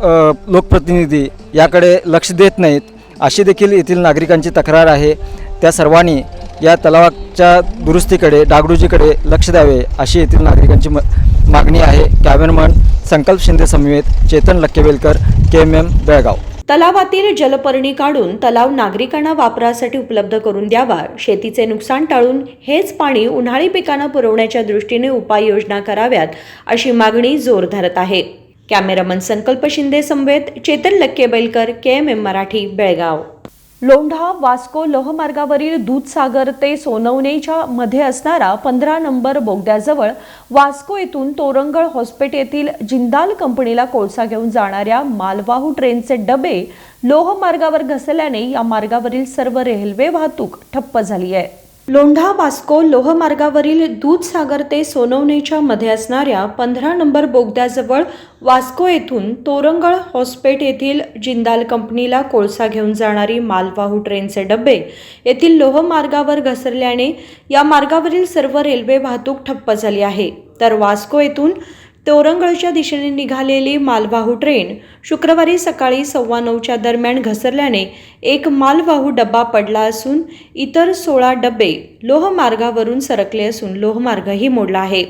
लोकप्रतिनिधी याकडे लक्ष देत नाहीत, अशी देखील येथील नागरिकांची तक्रार आहे. त्या सर्वांनी या तलावाच्या दुरुस्तीकडे, डागडुजीकडे लक्ष द्यावे अशी येथील नागरिकांची मागणी आहे. कॅमेरामन संकल्प शिंदे समवेत चेतन लक्केवेलकर, KMM बेळगाव. तलावातील जलपर्णी काढून तलाव नागरिकांना वापरासाठी उपलब्ध करून द्यावा. शेतीचे नुकसान टाळून हेच पाणी उन्हाळी पिकांना पुरवण्याच्या दृष्टीने उपाययोजना कराव्यात अशी मागणी जोर धरत आहे. कॅमेरामन संकल्प शिंदे समवेत चेतन लक्केबेलकर, KMM मराठी, बेळगाव. लोंढा वास्को लोहमार्गावरील दूधसागर ते सोनवणेच्या मध्ये असणारा 15 नंबर बोगद्याजवळ वास्को येथून तोरंगळ हॉस्पिटल येथील जिंदाल कंपनीला कोळसा घेऊन जाणाऱ्या मालवाहू ट्रेनचे डबे लोहमार्गावर घसरल्याने या मार्गावरील सर्व रेल्वे वाहतूक ठप्प झाली आहे. लोंढा वास्को लोहमार्गावरील दूधसागर ते सोनवणेच्या मध्ये असणाऱ्या 15 नंबर बोगद्याजवळ वास्को येथून तोरंगळ हॉस्पिटल येथील जिंदाल कंपनीला कोळसा घेऊन जाणारी मालवाहू ट्रेनचे डबे येथील लोहमार्गावर घसरल्याने या मार्गावरील सर्व रेल्वे वाहतूक ठप्प झाली आहे. तर वास्को येथून तोरंगळच्या दिशेने निघालेली मालवाहू ट्रेन शुक्रवारी सकाळी 9:15 दरम्यान घसरल्याने एक मालवाहू डब्बा पडला असून इतर 16 डबे लोहमार्गावरून सरकले असून लोहमार्गही मोडला आहे.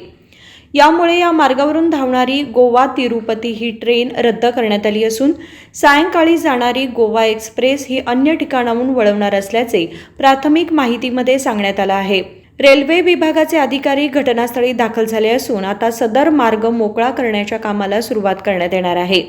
यामुळे या मार्गावरून धावणारी गोवा तिरुपती ही ट्रेन रद्द करण्यात आली असून सायंकाळी जाणारी गोवा एक्सप्रेस ही अन्य ठिकाणाहून वळवणार असल्याचे प्राथमिक माहितीमध्ये सांगण्यात आलं आहे. रेल्वे विभागाचे अधिकारी घटनास्थळी दाखल झाले असून आता सदर मार्ग मोकळा करण्याच्या कामाला सुरुवात करण्यात येणार आहे.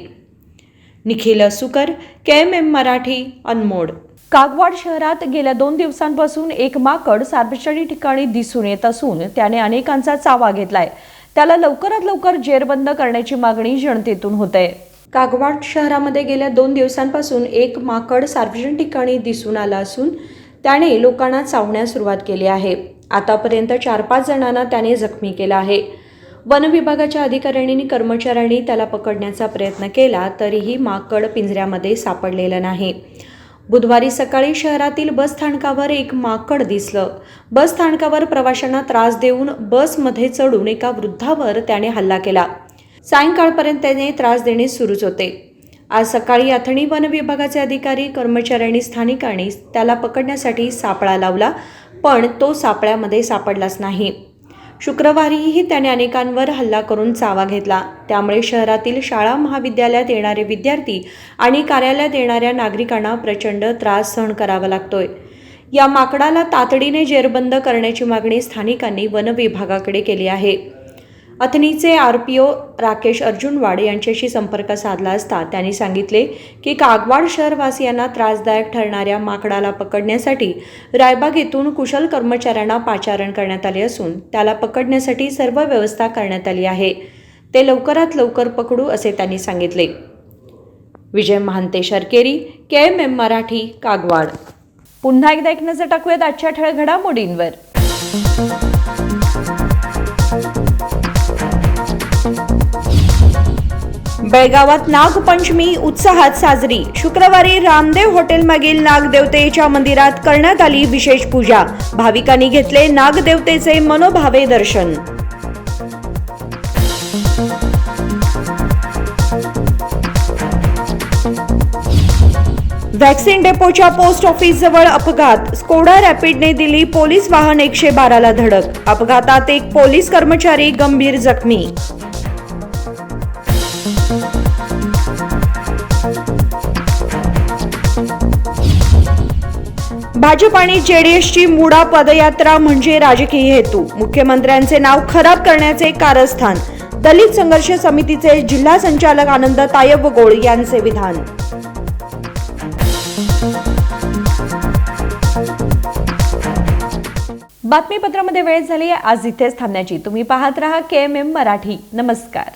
निखिल सुकर, KMM मराठी, अनमोड. कागवाड शहरात गेल्या 2 दिवसांपासून एक माकड सार्वजनिक ठिकाणी दिसून येत असून त्याने अनेकांचा चावा घेतलाय. त्याला लवकरात लवकर जेरबंद करण्याची मागणी जनतेतून होते. कागवाड शहरामध्ये गेल्या 2 दिवसांपासून एक माकड सार्वजनिक ठिकाणी दिसून आला असून त्याने लोकांना चावण्यास सुरुवात केली आहे. आतापर्यंत 4-5 जणांना त्याने जखमी केला आहे. वन विभागाच्या अधिकाऱ्यांनी आणि कर्मचाऱ्यांनी त्याला पकडण्याचा प्रयत्न केला तरीही माकड पिंजऱ्यामध्ये सापडलेलं नाही. बुधवारी सकाळी शहरातील बस स्थानकावर एक माकड दिसलं. बस स्थानकावर प्रवाशांना त्रास देऊन बसमध्ये चढून एका वृद्धावर त्याने हल्ला केला. सायंकाळपर्यंत त्याने त्रास देणे सुरूच होते. आज सकाळी अथणी वन विभागाचे अधिकारी, कर्मचाऱ्यांनी, स्थानिकांनी त्याला पकडण्यासाठी सापळा लावला, पण तो सापळ्यामध्ये सापडलाच नाही. शुक्रवारीही त्याने अनेकांवर हल्ला करून चावा घेतला. त्यामुळे शहरातील शाळा महाविद्यालयात येणारे विद्यार्थी आणि कार्यालयात येणाऱ्या नागरिकांना प्रचंड त्रास सहन करावा लागतोय. या माकडाला तातडीने जेरबंद करण्याची मागणी स्थानिकांनी वन विभागाकडे केली आहे. अथणीचे RPO राकेश अर्जुनवाड यांच्याशी संपर्क साधला असता त्यांनी सांगितले की कागवाड शहरवासियांना त्रासदायक ठरणाऱ्या माकडाला पकडण्यासाठी रायबाग येथून कुशल कर्मचाऱ्यांना पाचारण करण्यात आले असून त्याला पकडण्यासाठी सर्व व्यवस्था करण्यात आली आहे. ते लवकरात लवकर पकडू असे त्यांनी सांगितले. विजय महांते शर्केरी, KMM मराठी, कागवाड. पुन्हा एकदा एक नजर टाकूयात आजच्या ठळक घडामोडींवर. बेळगावात नागपंचमी उत्साहात साजरी. शुक्रवारी रामदेव हॉटेलमागील नागदेवतेच्या मंदिरात करण्यात आली विशेष पूजा. भाविकांनी घेतले नागदेवतेचे मनोभावे दर्शन. व्हॅक्सिन डेपोच्या पोस्ट ऑफिस जवळ अपघात. स्कोडा रॅपिडने दिली पोलीस वाहन 112ला धडक. अपघातात एक पोलीस कर्मचारी गंभीर जखमी. भाजप आणि JDSची मुडा पदयात्रा म्हणजे राजकीय हेतू. मुख्यमंत्र्यांचे नाव खराब करण्याचे कारस्थान. दलित संघर्ष समितीचे जिल्हा संचालक आनंद तायवगोळ यांचे विधान. बातमीपत्रामध्ये वेळ झाली आहे आज इथेच थांबण्याची. तुम्ही पाहत रहा KMM मराठी. नमस्कार.